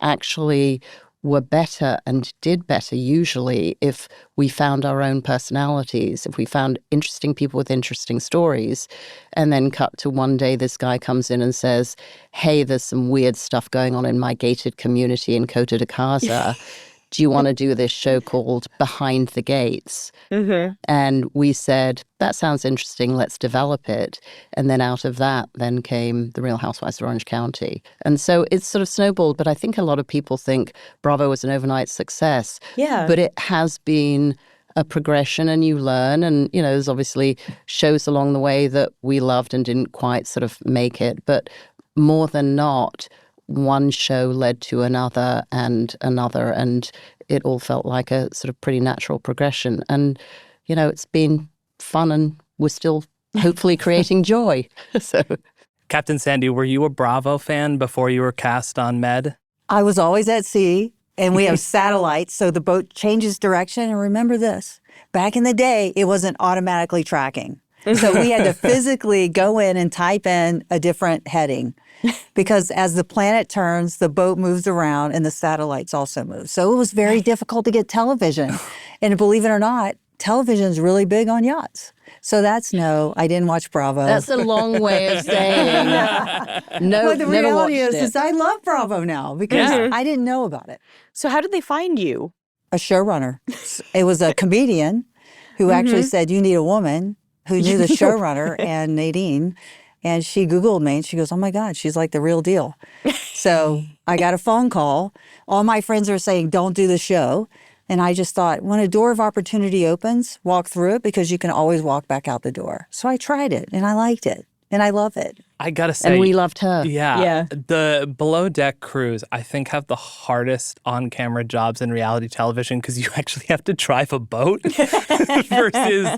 actually were better and did better usually if we found our own personalities, if we found interesting people with interesting stories, and then cut to one day this guy comes in and says, hey, there's some weird stuff going on in my gated community in Kota de Casa. Do you want to do this show called Behind the Gates? And we said, that sounds interesting, let's develop it. And then out of that then came The Real Housewives of Orange County. And so it's sort of snowballed, but I think a lot of people think Bravo was an overnight success. Yeah. But it has been a progression, and you learn. And, there's obviously shows along the way that we loved and didn't quite sort of make it. But more than not, one show led to another, and it all felt like a sort of pretty natural progression. And, it's been fun, and we're still hopefully creating joy. So, Captain Sandy, were you a Bravo fan before you were cast on Med? I was always at sea, and we have satellites, so the boat changes direction. And remember this, back in the day, it wasn't automatically tracking. So we had to physically go in and type in a different heading, because as the planet turns, the boat moves around and the satellites also move. So it was very difficult to get television. And believe it or not, television is really big on yachts. So that's no, I didn't watch Bravo. that's a long way of saying no. But the never reality watched is I love Bravo now because I didn't know about it. So how did they find you? A showrunner. It was a comedian who actually said, you need a woman, who knew the showrunner and Nadine. And she Googled me and she goes, oh my God, she's like the real deal. So I got a phone call. All my friends are saying, don't do the show. And I just thought, when a door of opportunity opens, walk through it, because you can always walk back out the door. So I tried it and I liked it and I love it. I gotta say, And we loved her. Yeah. The below deck crews, I think, have the hardest on-camera jobs in reality television, because you actually have to drive a boat. Versus,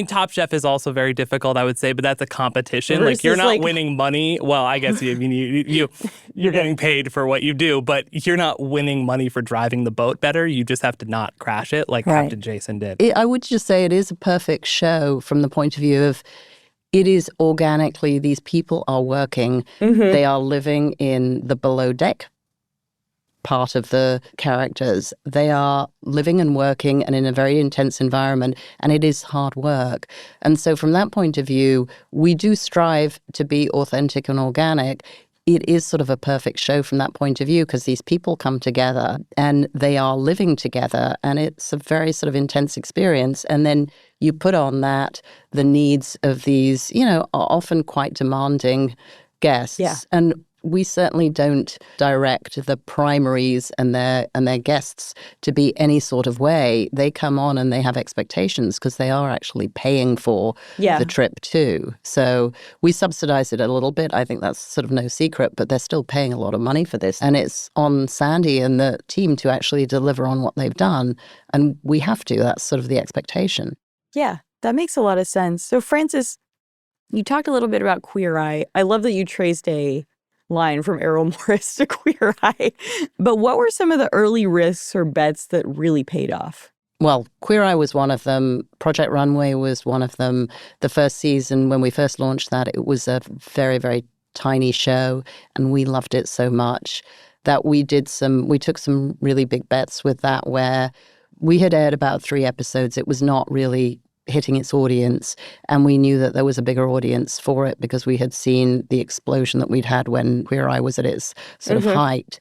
Top Chef is also very difficult, I would say, but that's a competition. Versus, You're not winning money. Well, I guess you're getting paid for what you do, but you're not winning money for driving the boat better. You just have to not crash it, like Captain Jason did. I would just say it is a perfect show from the point of view of, it is organically, these people are working. They are living in the below deck part of the characters. They are living and working and in a very intense environment, and it is hard work. And so from that point of view, we do strive to be authentic and organic. It is sort of a perfect show from that point of view, because these people come together and they are living together, and it's a very sort of intense experience. And then you put on that the needs of these, are often quite demanding guests. Yeah. And we certainly don't direct the primaries and their guests to be any sort of way. They come on and they have expectations, because they are actually paying for the trip too. So we subsidize it a little bit. I think that's sort of no secret, but they're still paying a lot of money for this. And it's on Sandy and the team to actually deliver on what they've done. And we have to. That's sort of the expectation. Yeah, that makes a lot of sense. So Frances, you talked a little bit about Queer Eye. I love that you traced a line from Errol Morris to Queer Eye. But what were some of the early risks or bets that really paid off? Well, Queer Eye was one of them. Project Runway was one of them. The first season, when we first launched that, it was a very, very tiny show, and we loved it so much that we took some really big bets with that, where We had aired about 3 episodes. It was not really hitting its audience, and we knew that there was a bigger audience for it because we had seen the explosion that we'd had when Queer Eye was at its sort of height.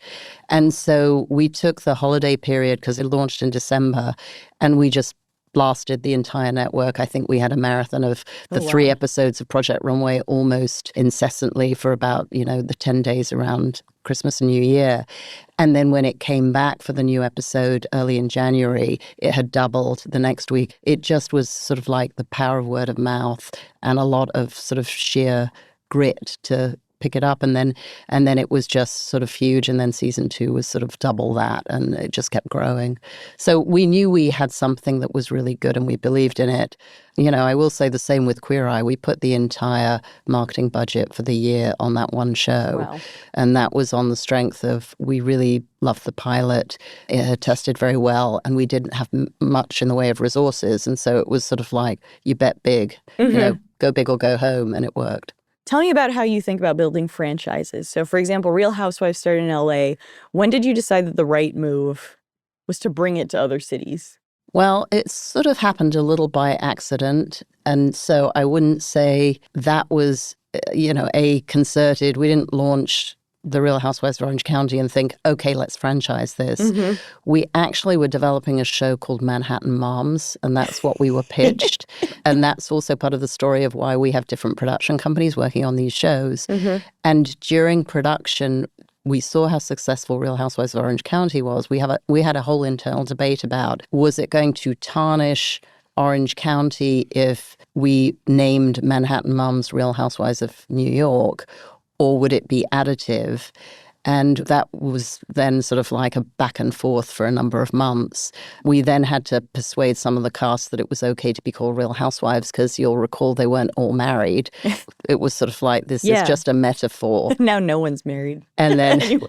And so we took the holiday period, because it launched in December, and we just blasted the entire network. I think we had a marathon of the 3 episodes of Project Runway almost incessantly for about, the 10 days around Christmas and New Year. And then when it came back for the new episode early in January, it had doubled the next week. It just was sort of like the power of word of mouth and a lot of sort of sheer grit to pick it up. And then it was just sort of huge. And then season 2 was sort of double that, and it just kept growing. So we knew we had something that was really good and we believed in it. I will say the same with Queer Eye. We put the entire marketing budget for the year on that one show. Wow. And that was on the strength of, we really loved the pilot. It had tested very well, and we didn't have much in the way of resources. And so it was sort of like, you bet big, go big or go home, and it worked. Tell me about how you think about building franchises. So, for example, Real Housewives started in LA. When did you decide that the right move was to bring it to other cities? Well, it sort of happened a little by accident. And so I wouldn't say that was, a concerted, we didn't launch the Real Housewives of Orange County and think, okay, let's franchise this. We actually were developing a show called Manhattan Moms, and that's what we were pitched. And that's also part of the story of why we have different production companies working on these shows. And during production, we saw how successful Real Housewives of Orange County was. We had a whole internal debate about, was it going to tarnish Orange County if we named Manhattan Moms Real Housewives of New York, or would it be additive? And that was then sort of like a back and forth for a number of months. We then had to persuade some of the cast that it was okay to be called Real Housewives, because you'll recall they weren't all married. It was sort of like, this is just a metaphor. Now no one's married. And then...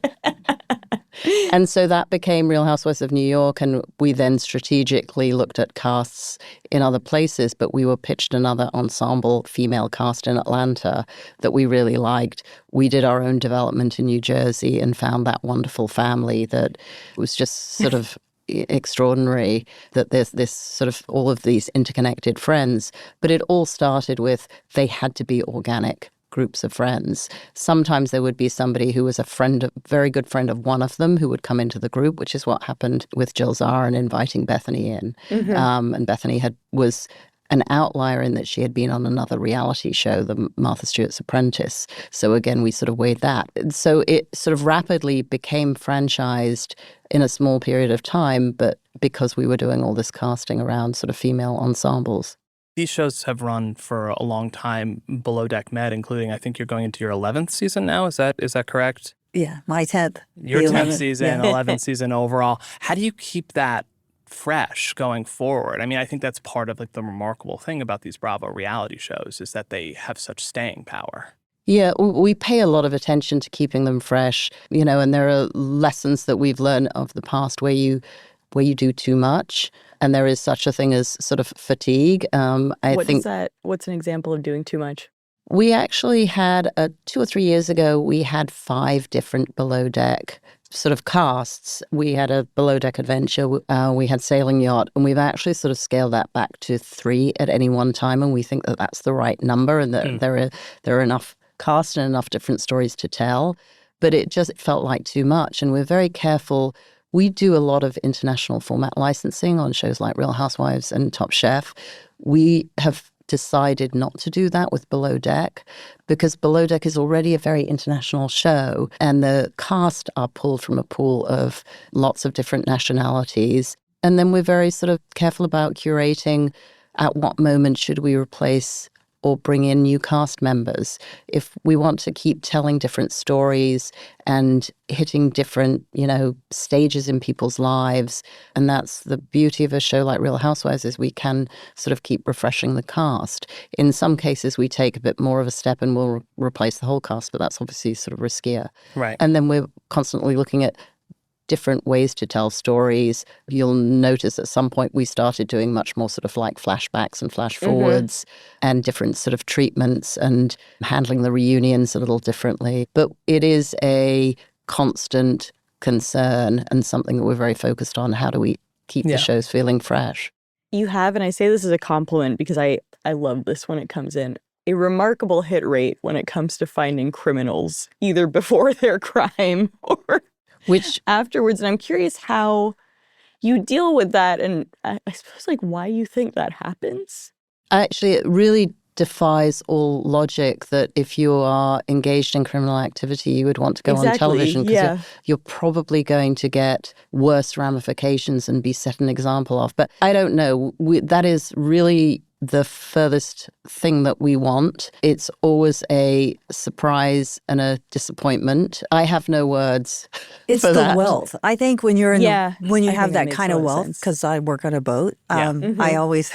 And so that became Real Housewives of New York, and we then strategically looked at casts in other places, but we were pitched another ensemble female cast in Atlanta that we really liked. We did our own development in New Jersey and found that wonderful family that was just sort of extraordinary, that there's this sort of all of these interconnected friends. But it all started with, they had to be organic groups of friends. Sometimes there would be somebody who was a very good friend of one of them who would come into the group, which is what happened with Jill Zaar and inviting Bethany in. And Bethany was an outlier in that she had been on another reality show, the Martha Stewart's Apprentice. So again, we sort of weighed that. So it sort of rapidly became franchised in a small period of time, but because we were doing all this casting around sort of female ensembles. These shows have run for a long time, Below Deck Med, including, I think you're going into your 11th season now. Is that correct? Yeah, my 10th. Your 10th season, 11th season overall. How do you keep that fresh going forward? I mean, I think that's part of like the remarkable thing about these Bravo reality shows is that they have such staying power. Yeah, we pay a lot of attention to keeping them fresh, and there are lessons that we've learned of the past where you do too much. And there is such a thing as sort of fatigue. What's an example of doing too much? We actually had 2 or 3 years ago, we had 5 different Below Deck sort of casts. We had a Below Deck Adventure, we had Sailing Yacht, and we've actually sort of scaled that back to 3 at any one time. And we think that that's the right number, and that there are enough casts and enough different stories to tell. But it just felt like too much. And we're very careful. We do a lot of international format licensing on shows like Real Housewives and Top Chef. We have decided not to do that with Below Deck because Below Deck is already a very international show, and the cast are pulled from a pool of lots of different nationalities. And then we're very sort of careful about curating at what moment should we replace or bring in new cast members. If we want to keep telling different stories and hitting different, stages in people's lives, and that's the beauty of a show like Real Housewives, is we can sort of keep refreshing the cast. In some cases, we take a bit more of a step and we'll replace the whole cast, but that's obviously sort of riskier. Right. And then we're constantly looking at different ways to tell stories. You'll notice at some point we started doing much more sort of like flashbacks and flash forwards and different sort of treatments and handling the reunions a little differently. But it is a constant concern and something that we're very focused on. How do we keep the shows feeling fresh. You have, and I say this as a compliment because I love this when it comes in, a remarkable hit rate when it comes to finding criminals, either before their crime or afterwards. And I'm curious how you deal with that, and I suppose like why you think that happens. Actually, it really defies all logic that if you are engaged in criminal activity, you would want to go on television because you're probably going to get worse ramifications and be set an example of. But I don't know. That is really the furthest thing that we want. It's always a surprise and a disappointment. I have no words. It's for the that. wealth. I think when you're when you have that kind of makes a lot wealth, sense. because I work on a boat, I always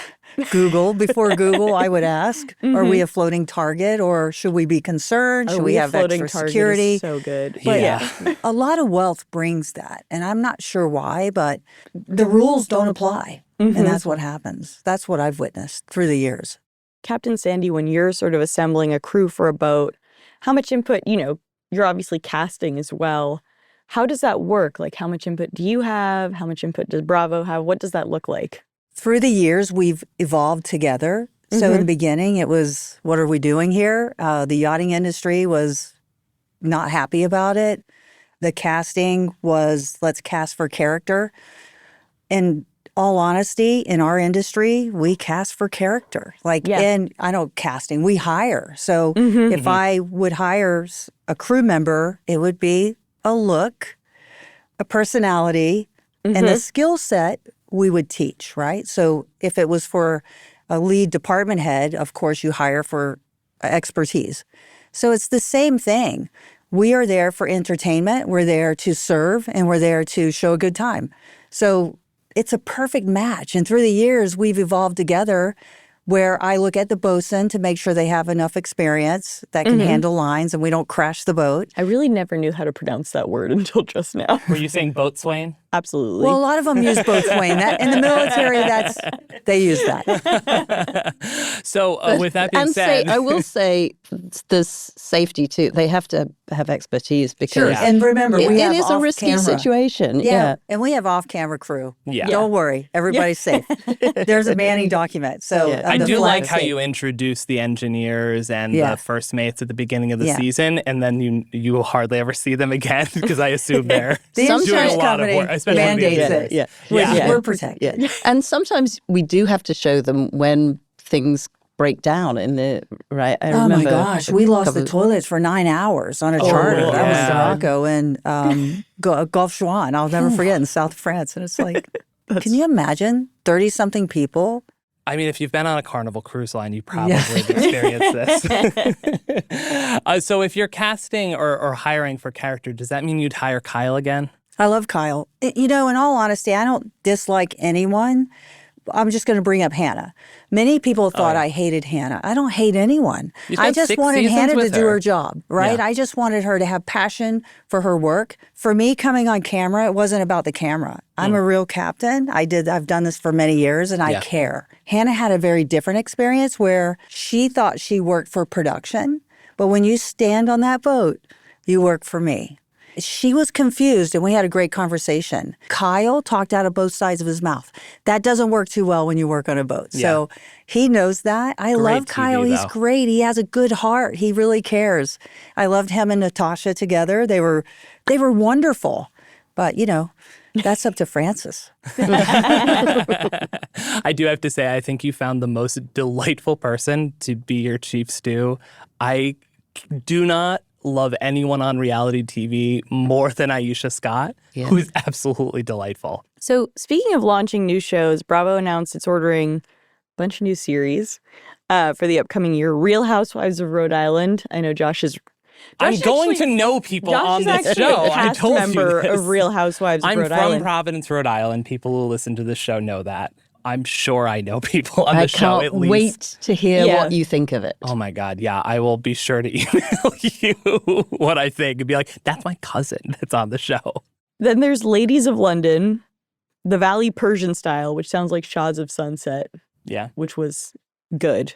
Google. Before Google, I would ask, are we a floating target or should we be concerned? Should we have floating extra target security? is so good. But a lot of wealth brings that. And I'm not sure why, but the rules don't apply. And that's what happens. That's what I've witnessed through the years. Captain Sandy, when you're sort of assembling a crew for a boat, how much input, you're obviously casting as well. How does that work? Like, how much input do you have? How much input does Bravo have? What does that look like? Through the years, we've evolved together. So in the beginning, it was, what are we doing here? The yachting industry was not happy about it. The casting was, let's cast for character. In all honesty, in our industry, we cast for character. And I don't casting, we hire. So if I would hire a crew member, it would be a look, a personality, and a skill set we would teach, right? So if it was for a lead department head, of course, you hire for expertise. So it's the same thing. We are there for entertainment. We're there to serve, and we're there to show a good time. So it's a perfect match. And through the years, we've evolved together where I look at the bosun to make sure they have enough experience that can handle lines and we don't crash the boat. I really never knew how to pronounce that word until just now. Were you saying boatswain? Absolutely. Well, a lot of them use boatswain. In the military, they use that. So with that being said, I will say there's safety too. They have to have expertise because And remember, it we have is a risky off-camera. situation. Yeah, and we have off-camera crew. Yeah. Don't worry, everybody's safe. There's a manning document. So I the do flag like how safe. you introduce the engineers and the first mates at the beginning of the Yeah. season, and then you will hardly ever see them again because I assume they're The doing insurance a lot of company work, especially the mandates engineers. it. Yeah. We're protected. Yeah. And sometimes we do have to show them when things break down in the right. I Oh remember my gosh, we lost the toilets for 9 hours on a charter. yeah. That was Morocco and Gulf Juan. I'll never forget, in South France. And it's like, can you imagine 30-something people? I mean, if you've been on a Carnival cruise line, you probably have experienced this. So if you're casting or hiring for character, does that mean you'd hire Kyle again? I love Kyle. In all honesty, I don't dislike anyone. I'm just going to bring up Hannah. Many people thought I hated Hannah. I don't hate anyone. You I spent just 6 wanted seasons Hannah to with do her. her job, right? Yeah. I just wanted her to have passion for her work. For me, coming on camera, it wasn't about the camera. I'm a real captain. I've done this for many years, and I care. Hannah had a very different experience where she thought she worked for production, but when you stand on that boat, you work for me. She was confused, and we had a great conversation. Kyle talked out of both sides of his mouth. That doesn't work too well when you work on a boat. So he knows that. I love TV, Kyle. He's though. great. He has a good heart. He really cares. I loved him and Natasha together. They were wonderful. But, that's up to Francis. I do have to say, I think you found the most delightful person to be your chief stew. I do not love anyone on reality TV more than Aisha Scott, who is absolutely delightful. So speaking of launching new shows, Bravo announced it's ordering a bunch of new series for the upcoming year. Real Housewives of Rhode Island. I know Josh is... I'm going to know people on Josh is this actually show. a I cast told member you this. of Real Housewives of I'm Rhode from Island. Providence, Rhode Island. People who listen to this show know that. I'm sure I know people on I the show can't at least. wait to hear Yeah. what you think of it. Oh my God, yeah. I will be sure to email you what I think and be like, that's my cousin that's on the show. Then there's Ladies of London, The Valley Persian Style, which sounds like Shaws of Sunset, Yeah. which was good.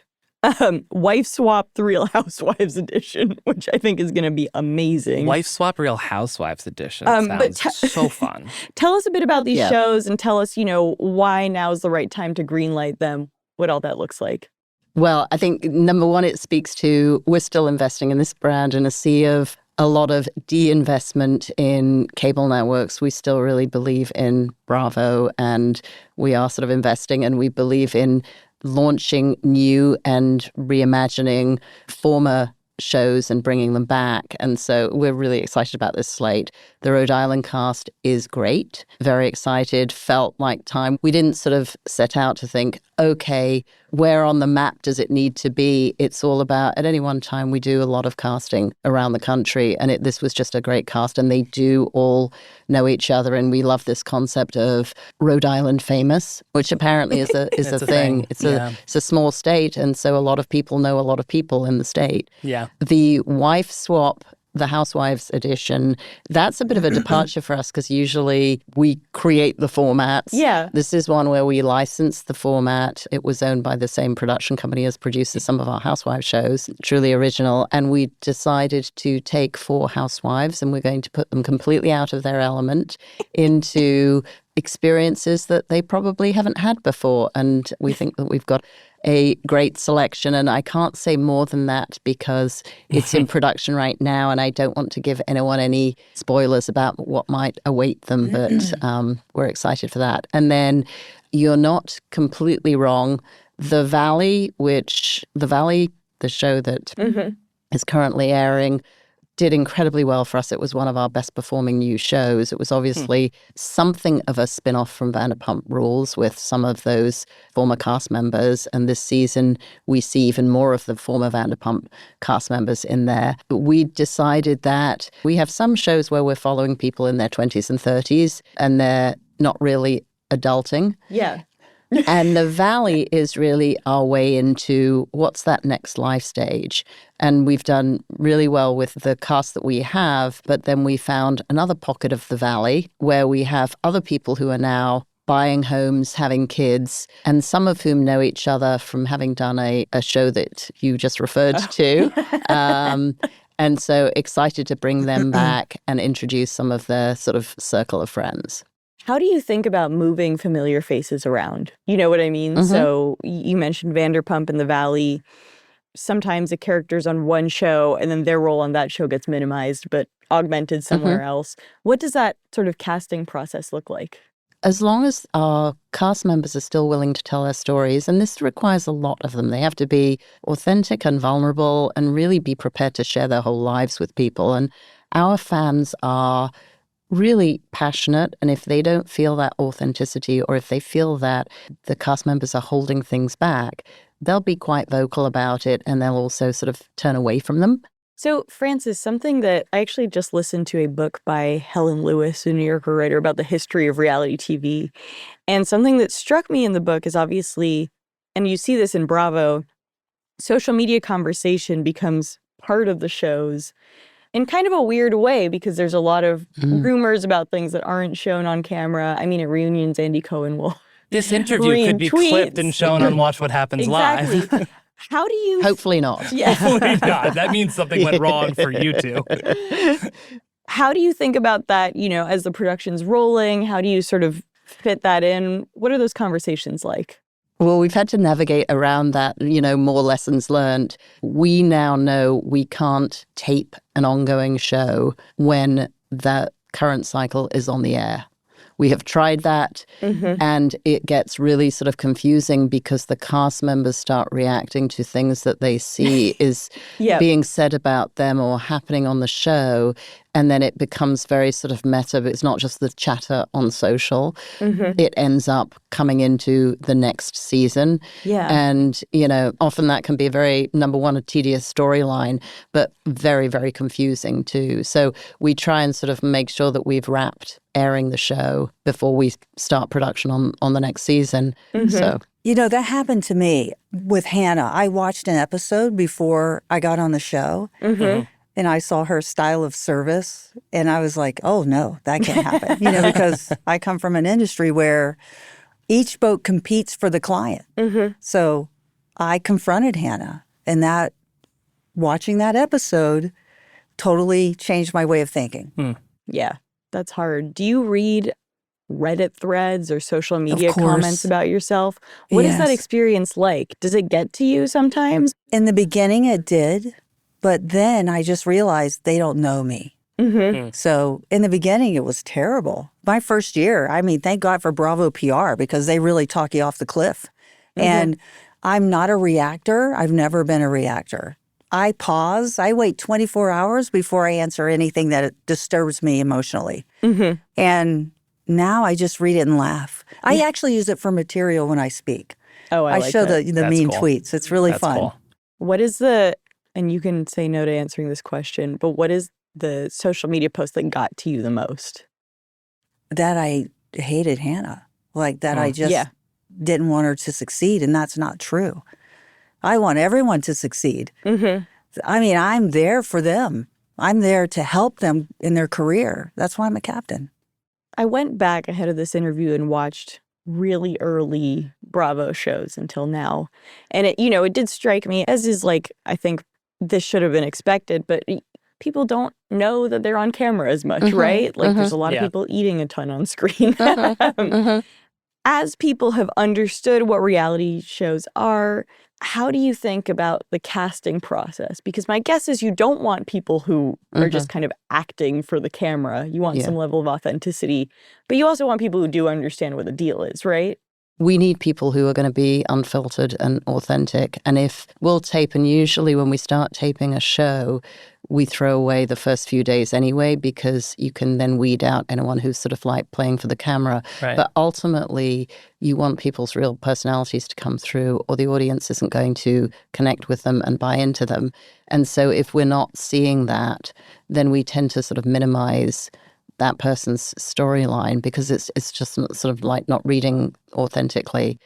Wife Swap The Real Housewives edition, which I think is going to be amazing. Wife Swap Real Housewives edition but sounds so fun. Tell us a bit about these Yeah. shows and tell us, why now's the right time to greenlight them, what all that looks like. Well, I think number one, it speaks to we're still investing in this brand in a sea of a lot of de-investment in cable networks. We still really believe in Bravo, and we are sort of investing, and we believe in launching new and reimagining former shows and bringing them back. And so we're really excited about this slate. The Rhode Island cast is great. Very excited. Felt like time. We didn't sort of set out to think, okay, where on the map does it need to be? It's all about, at any one time, we do a lot of casting around the country. And this was just a great cast. And they do all know each other. And we love this concept of Rhode Island famous, which apparently is a It's a thing. thing. It's Yeah. a small state. And so a lot of people know a lot of people in the state. Yeah. The Wife Swap, the Housewives edition, that's a bit of a departure for us because usually we create the formats. Yeah. This is one where we license the format. It was owned by the same production company as produces some of our Housewives shows, truly original. And we decided to take 4 housewives and we're going to put them completely out of their element into experiences that they probably haven't had before. And we think that we've got a great selection. And I can't say more than that because it's in production right now. And I don't want to give anyone any spoilers about what might await them. But we're excited for that. And then you're not completely wrong. The Valley, the show that is currently airing, did incredibly well for us. It was one of our best performing new shows. It was obviously something of a spin-off from Vanderpump Rules with some of those former cast members. And this season, we see even more of the former Vanderpump cast members in there. We decided that we have some shows where we're following people in their 20s and 30s, and they're not really adulting. Yeah. And the Valley is really our way into what's that next life stage. And we've done really well with the cast that we have, but then we found another pocket of the Valley where we have other people who are now buying homes, having kids, and some of whom know each other from having done a show that you just referred to. And so excited to bring them back and introduce some of their sort of circle of friends. How do you think about moving familiar faces around? You know what I mean? So you mentioned Vanderpump in the Valley. Sometimes a character's on one show and then their role on that show gets minimized but augmented somewhere else. What does that sort of casting process look like? As long as our cast members are still willing to tell their stories, and this requires a lot of them, they have to be authentic and vulnerable and really be prepared to share their whole lives with people. And our fans are really passionate, and if they don't feel that authenticity or if they feel that the cast members are holding things back, they'll be quite vocal about it and they'll also sort of turn away from them. So, Frances, something that I actually just listened to a book by Helen Lewis, a New Yorker writer, about the history of reality TV. And something that struck me in the book is obviously, and you see this in Bravo, social media conversation becomes part of the shows in kind of a weird way because there's a lot of rumors about things that aren't shown on camera. I mean, at reunions, Andy Cohen will This interview could be clipped and shown on Watch What Happens Live. How do you... Hopefully not. Yeah. Hopefully not. That means something went wrong for you two. How do you think about that, as the production's rolling? How do you sort of fit that in? What are those conversations like? Well, we've had to navigate around that, more lessons learned. We now know we can't tape an ongoing show when the current cycle is on the air. We have tried that, and it gets really sort of confusing because the cast members start reacting to things that they see is being said about them or happening on the show. And then it becomes very sort of meta. But it's not just the chatter on social. It ends up coming into the next season. Yeah. And, often that can be a very, number one, a tedious storyline, but very, very confusing too. So we try and sort of make sure that we've wrapped airing the show before we start production on the next season. So that happened to me with Hannah. I watched an episode before I got on the show. And I saw her style of service, and I was like, oh, no, that can't happen. Because I come from an industry where each boat competes for the client. So I confronted Hannah, and that watching that episode totally changed my way of thinking. Yeah, that's hard. Do you read Reddit threads or social media course. comments about yourself? What is that Yes. experience like? Does it get to you sometimes? In the beginning, it did, but then I just realized they don't know me. So in the beginning, it was terrible. My first year, I mean, thank God for Bravo PR because they really talk you off the cliff. And I'm not a reactor. I've never been a reactor. I pause. I wait 24 hours before I answer anything that disturbs me emotionally. And now I just read it and laugh. I actually use it for material when I speak. Oh, I I like show that. the That's mean cool. tweets. It's really That's fun. cool. What is and you can say no to answering this question, but what is the social media post that got to you the most? That I hated Hannah. Like that I just Yeah. didn't want her to succeed, and that's not true. I want everyone to succeed. I mean, I'm there for them. I'm there to help them in their career. That's why I'm a captain. I went back ahead of this interview and watched really early Bravo shows until now. And it did strike me, as is I think this should have been expected, but people don't know that they're on camera as much, right? There's a lot of Yeah. people eating a ton on screen. As people have understood what reality shows are, how do you think about the casting process? Because my guess is you don't want people who are just kind of acting for the camera. You want some level of authenticity, but you also want people who do understand what the deal is, right? We need people who are going to be unfiltered and authentic. And if we'll tape, and usually when we start taping a show, we throw away the first few days anyway, because you can then weed out anyone who's sort of playing for the camera. Right. But ultimately, you want people's real personalities to come through, or the audience isn't going to connect with them and buy into them. And so if we're not seeing that, then we tend to sort of minimize that person's storyline because it's just sort of not reading authentically.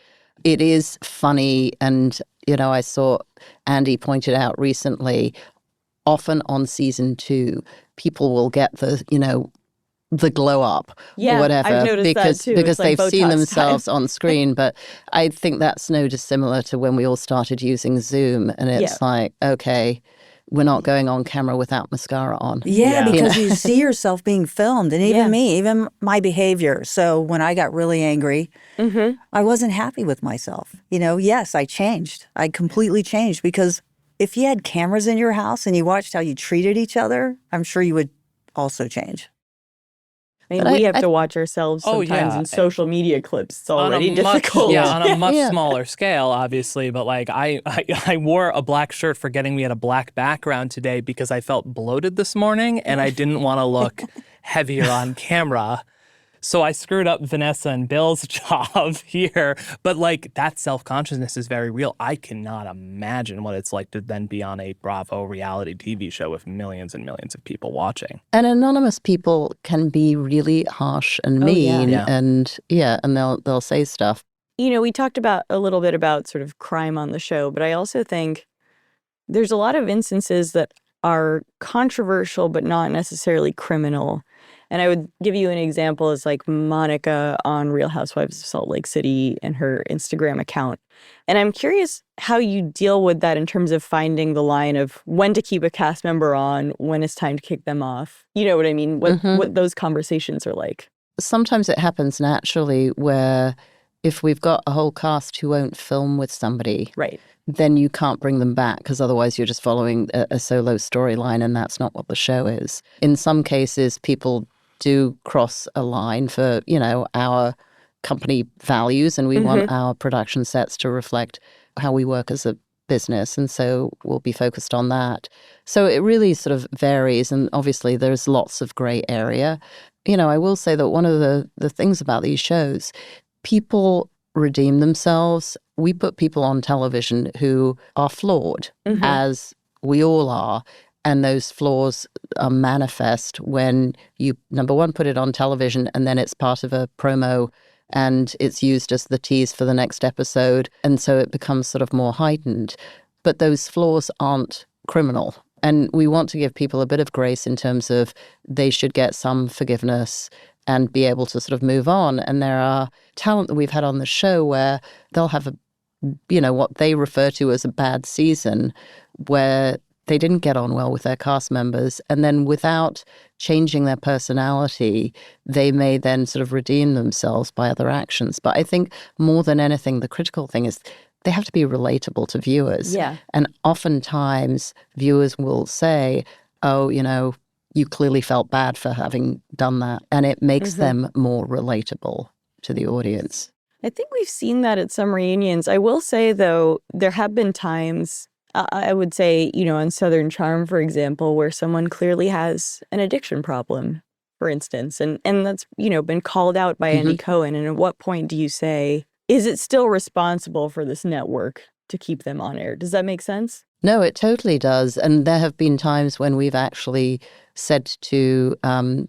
It is funny, and I saw Andy pointed out recently, often on season 2, people will get the glow up Yeah, or whatever I've noticed that too. because It's like they've seen Botox themselves on screen. But I think that's no dissimilar to when we all started using Zoom, and it's okay, we're not going on camera without mascara on. Yeah, Yeah. because you see yourself being filmed, and even me, even my behavior. So when I got really angry, I wasn't happy with myself. Yes, I changed. I completely changed because if you had cameras in your house and you watched how you treated each other, I'm sure you would also change. I mean, But we I- have to watch ourselves Oh, sometimes yeah. in social media clips. It's already on a difficult. on a much Yeah. smaller scale, obviously. But I wore a black shirt forgetting we had a black background today because I felt bloated this morning and I didn't want to look heavier on camera. So I screwed up Vanessa and Bill's job here. But that self-consciousness is very real. I cannot imagine what it's like to then be on a Bravo reality TV show with millions and millions of people watching. And anonymous people can be really harsh and mean, Yeah. and they'll say stuff. We talked a little bit about sort of crime on the show, but I also think there's a lot of instances that are controversial but not necessarily criminal. And I would give you an example as Monica on Real Housewives of Salt Lake City and her Instagram account. And I'm curious how you deal with that in terms of finding the line of when to keep a cast member on, when it's time to kick them off. You know what I mean? What those conversations are like. Sometimes it happens naturally where if we've got a whole cast who won't film with somebody, Right. then you can't bring them back because otherwise you're just following a solo storyline, and that's not what the show is. In some cases, people do cross a line for, our company values, and we want our production sets to reflect how we work as a business, and so we'll be focused on that. So it really sort of varies, and obviously there's lots of gray area. I will say that one of the things about these shows, people redeem themselves. We put people on television who are flawed, as we all are. And those flaws are manifest when you, number one, put it on television, and then it's part of a promo and it's used as the tease for the next episode. And so it becomes sort of more heightened. But those flaws aren't criminal. And we want to give people a bit of grace in terms of they should get some forgiveness and be able to sort of move on. And there are talent that we've had on the show where they'll have a what they refer to as a bad season, where they didn't get on well with their cast members. And then without changing their personality, they may then sort of redeem themselves by other actions. But I think more than anything, the critical thing is they have to be relatable to viewers. Yeah. And oftentimes viewers will say, oh, you clearly felt bad for having done that. And it makes them more relatable to the audience. I think we've seen that at some reunions. I will say, though, there have been times, I would say, on Southern Charm, for example, where someone clearly has an addiction problem, for instance. And that's, been called out by Andy Cohen. And at what point do you say, is it still responsible for this network to keep them on air? Does that make sense? No, it totally does. And there have been times when we've actually said to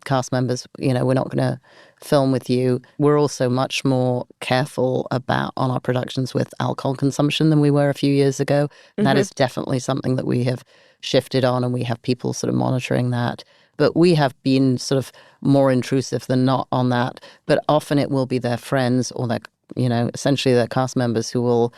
cast members, we're not going to film with you. We're also much more careful on our productions with alcohol consumption than we were a few years ago. And that is definitely something that we have shifted on, and we have people sort of monitoring that. But we have been sort of more intrusive than not on that. But often it will be their friends or their, essentially their cast members who will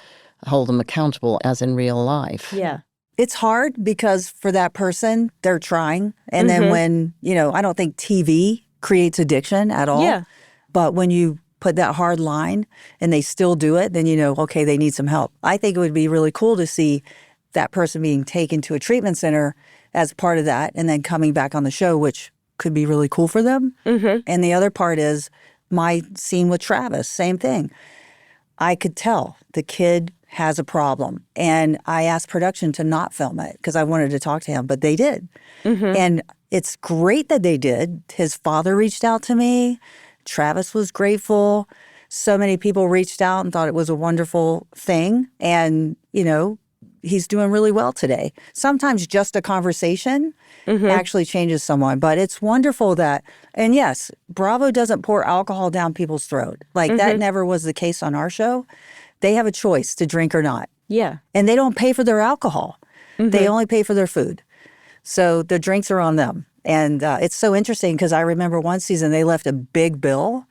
hold them accountable, as in real life. Yeah. It's hard because for that person, they're trying. And then when, I don't think TV creates addiction at all. Yeah. But when you put that hard line and they still do it, then okay, they need some help. I think it would be really cool to see that person being taken to a treatment center as part of that and then coming back on the show, which could be really cool for them. And the other part is my scene with Travis, same thing. I could tell the kid has a problem. And I asked production to not film it because I wanted to talk to him, but they did. And it's great that they did. His father reached out to me. Travis was grateful. So many people reached out and thought it was a wonderful thing. And, he's doing really well today. Sometimes just a conversation actually changes someone. But it's wonderful that, and yes, Bravo doesn't pour alcohol down people's throat. Like that never was the case on our show. They have a choice to drink or not. Yeah. And they don't pay for their alcohol. They only pay for their food. So the drinks are on them. And it's so interesting because I remember one season they left a big bill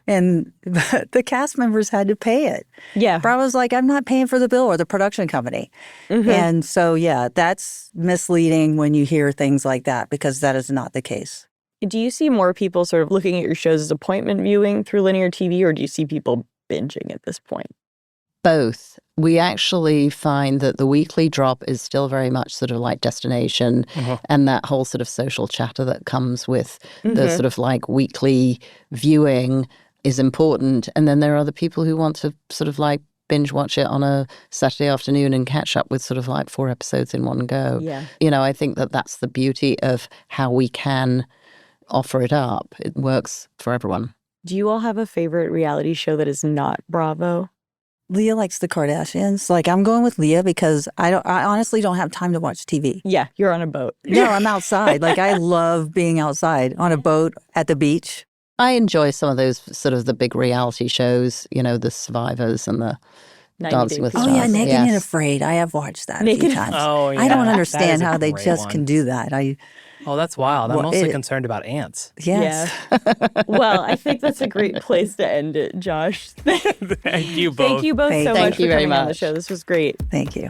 and the cast members had to pay it. Yeah. Bravo's like, I'm not paying for the bill, or the production company. And so, yeah, that's misleading when you hear things like that because that is not the case. Do you see more people sort of looking at your shows as appointment viewing through linear TV, or do you see people binging at this point? Both. We actually find that the weekly drop is still very much sort of like destination, and that whole sort of social chatter that comes with the sort of like weekly viewing is important. And then there are other people who want to sort of like binge watch it on a Saturday afternoon and catch up with sort of like 4 episodes in one go. Yeah. I think that that's the beauty of how we can offer it up. It works for everyone. Do you all have a favorite reality show that is not Bravo? Leah likes the Kardashians. Like, I'm going with Leah because I honestly don't have time to watch TV. Yeah, you're on a boat. No, I'm outside. Like, I love being outside on a boat at the beach. I enjoy some of those sort of the big reality shows, the Survivors and the 90 Dancing Day with Oh, Stars. yeah, Naked and Yes. Afraid. I have watched that a Naked- few times. Oh, yeah. I don't That understand is a how they great just one. can do that. Oh, that's wild. I'm Well, mostly it- concerned about ants. Yes. Yeah. Well, I think that's a great place to end it, Josh. Thank you both. Thank you both so Thank much you for very coming on the much. show. This was great. Thank you.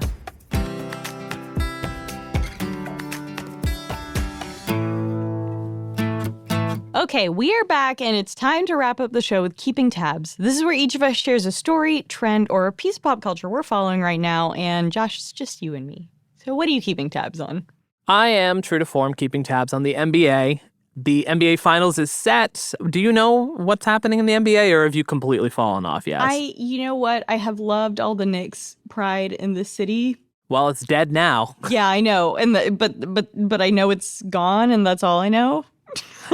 Okay, we are back, and it's time to wrap up the show with Keeping Tabs. This is where each of us shares a story, trend, or a piece of pop culture we're following right now, and Josh, it's just you and me. So what are you keeping tabs on? I am, true to form, keeping tabs on the NBA. The NBA Finals is set. Do you know what's happening in the NBA, or have you completely fallen off? Yes. You know what? I have loved all the Knicks pride in the city. Well, it's dead now. Yeah, I know, but I know it's gone, and that's all I know.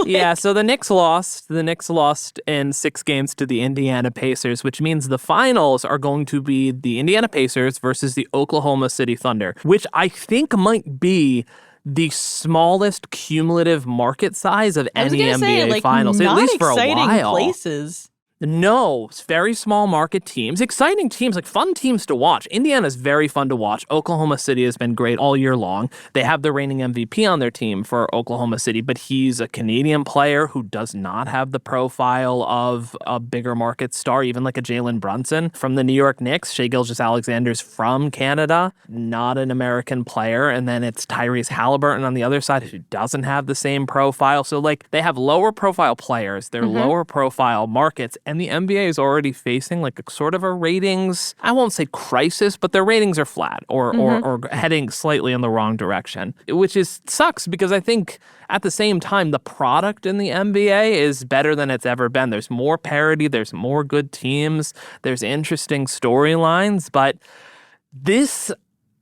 Yeah, so the Knicks lost. The Knicks lost in 6 games to the Indiana Pacers, which means the finals are going to be the Indiana Pacers versus the Oklahoma City Thunder, which I think might be the smallest cumulative market size of any NBA finals, at least for a while. Places. No, it's very small market teams, exciting teams, like fun teams to watch. Indiana's very fun to watch. Oklahoma City has been great all year long. They have the reigning MVP on their team for Oklahoma City, but he's a Canadian player who does not have the profile of a bigger market star, even like a Jalen Brunson from the New York Knicks. Shai Gilgeous-Alexander's from Canada, not an American player. And then it's Tyrese Halliburton on the other side who doesn't have the same profile. So like they have lower profile players, they're lower profile markets, and the NBA is already facing like a sort of a ratings, I won't say crisis, but their ratings are flat or heading slightly in the wrong direction, which sucks because I think at the same time, the product in the NBA is better than it's ever been. There's more parity, there's more good teams, there's interesting storylines, but this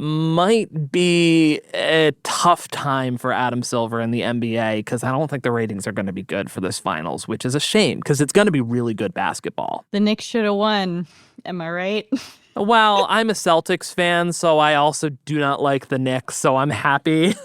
might be a tough time for Adam Silver and the NBA because I don't think the ratings are going to be good for this finals, which is a shame because it's going to be really good basketball. The Knicks should have won. Am I right? Well, I'm a Celtics fan, so I also do not like the Knicks, so I'm happy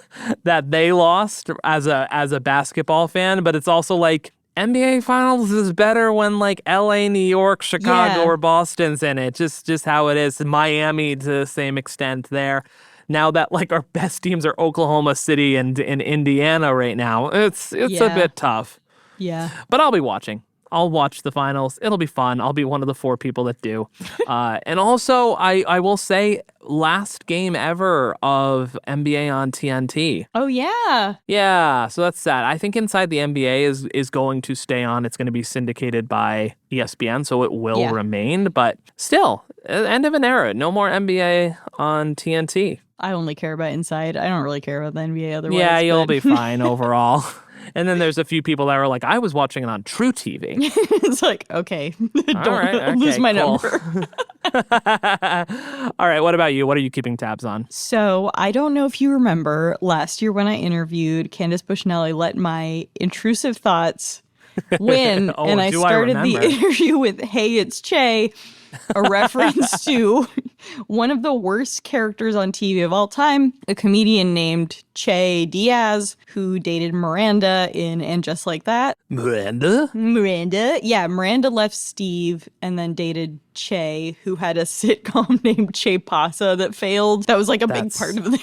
that they lost as a basketball fan, but it's also like NBA Finals is better when like LA, New York, Chicago, or Boston's in it. Just how it is. Miami to the same extent there. Now that like our best teams are Oklahoma City and Indiana right now, it's a bit tough. Yeah. But I'll be watching. I'll watch the finals. It'll be fun. I'll be one of the 4 people that do. And also, I will say, last game ever of NBA on TNT. Oh, yeah. Yeah, so that's sad. I think Inside the NBA is going to stay on. It's going to be syndicated by ESPN, so it will remain. But still, end of an era. No more NBA on TNT. I only care about Inside. I don't really care about the NBA otherwise. Yeah, you'll be fine overall. And then there's a few people that were like, I was watching it on True TV. It's like, okay, don't lose my number. All right, what about you? What are you keeping tabs on? So I don't know if you remember last year when I interviewed Candace Bushnell, I let my intrusive thoughts win. And I started the interview with, hey, it's Che, a reference to one of the worst characters on TV of all time, a comedian named Che Diaz, who dated Miranda in And Just Like That. Miranda? Yeah, Miranda left Steve and then dated Che, who had a sitcom named Che Pasa that failed. That was like a big part of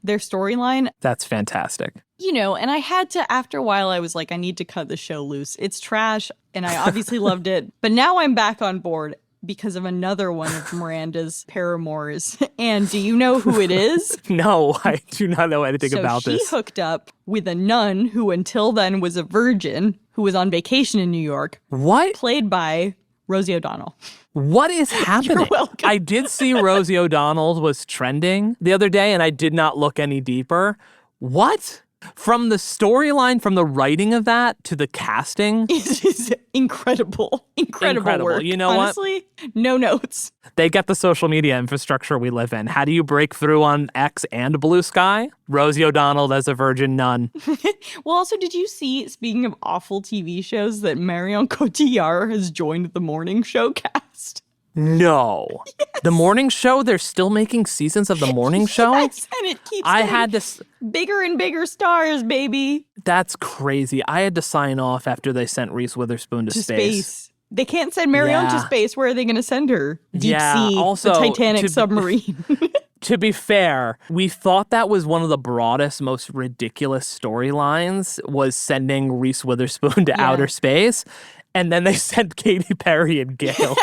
their storyline. That's fantastic. You know, and I had to, after a while, I was like, I need to cut the show loose. It's trash, and I obviously loved it. But now I'm back on board because of another one of Miranda's paramours. And do you know who it is? No, I do not know anything about this. So she hooked up with a nun who until then was a virgin, who was on vacation in New York. What? Played by Rosie O'Donnell. What is happening? You're welcome. I did see Rosie O'Donnell was trending the other day, and I did not look any deeper. What? From the storyline, from the writing of that to the casting? It is incredible work. You know Honestly, no notes. They get the social media infrastructure we live in. How do you break through on X and Blue Sky? Rosie O'Donnell as a virgin nun. Well, also, did you see, speaking of awful TV shows, that Marion Cotillard has joined the morning show cast? No. Yes. The morning show? They're still making seasons of the morning show? Yes, and it keeps bigger and bigger stars, baby. That's crazy. I had to sign off after they sent Reese Witherspoon to space. They can't send Marion to space. Where are they going to send her? Deep sea, also, the Titanic submarine. To be fair, we thought that was one of the broadest, most ridiculous storylines, was sending Reese Witherspoon to outer space. And then they sent Katy Perry and Gail.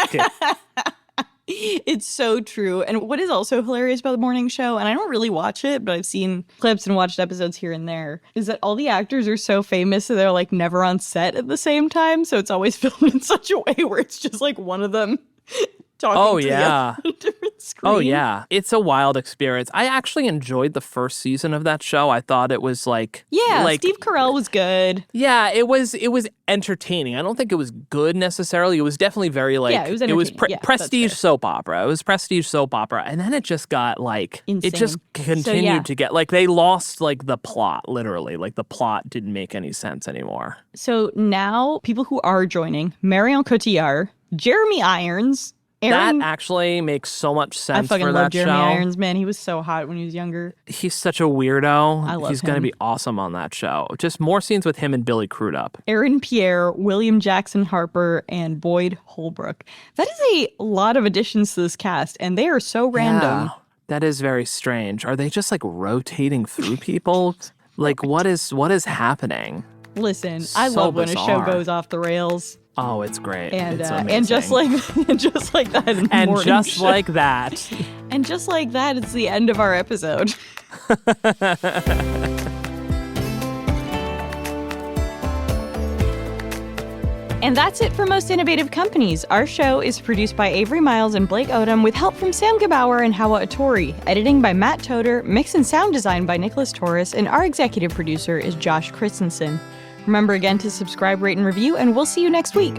It's so true. And what is also hilarious about the morning show, and I don't really watch it, but I've seen clips and watched episodes here and there, is that all the actors are so famous that they're like never on set at the same time. So it's always filmed in such a way where it's just like one of them talking to the other on a different screen. Oh, yeah. It's a wild experience. I actually enjoyed the first season of that show. I thought it was like... Yeah, Steve Carell was good. Yeah, it was entertaining. I don't think it was good necessarily. It was definitely very like... Yeah, it was entertaining. Prestige soap opera. It was prestige soap opera. And then it just got like... Insane. It just continued to get... Like they lost like the plot, literally. Like the plot didn't make any sense anymore. So now people who are joining, Marion Cotillard, Jeremy Irons, Aaron- that actually makes so much I sense fucking for love that Jeremy show. Irons, man. He was so hot when he was younger. He's such a weirdo. I love He's going to him. be awesome on that show. Just more scenes with him and Billy Crudup. Aaron Pierre, William Jackson Harper, and Boyd Holbrook. That is a lot of additions to this cast, and they are so random. Yeah, that is very strange. Are they just like rotating through people? Like what is happening? Listen, I So love when a show bizarre. goes off the rails. Oh, it's great. And It's and just amazing. like and just like that in the and morning just show. like that. And just like that, it's the end of our episode. And that's it for Most Innovative Companies. Our show is produced by Avery Miles and Blake Odom with help from Sam Gebauer and Hawa Atori. Editing by Matt Toder, mix and sound design by Nicholas Torres, and our executive producer is Josh Christensen. Remember again to subscribe, rate, and review, and we'll see you next week.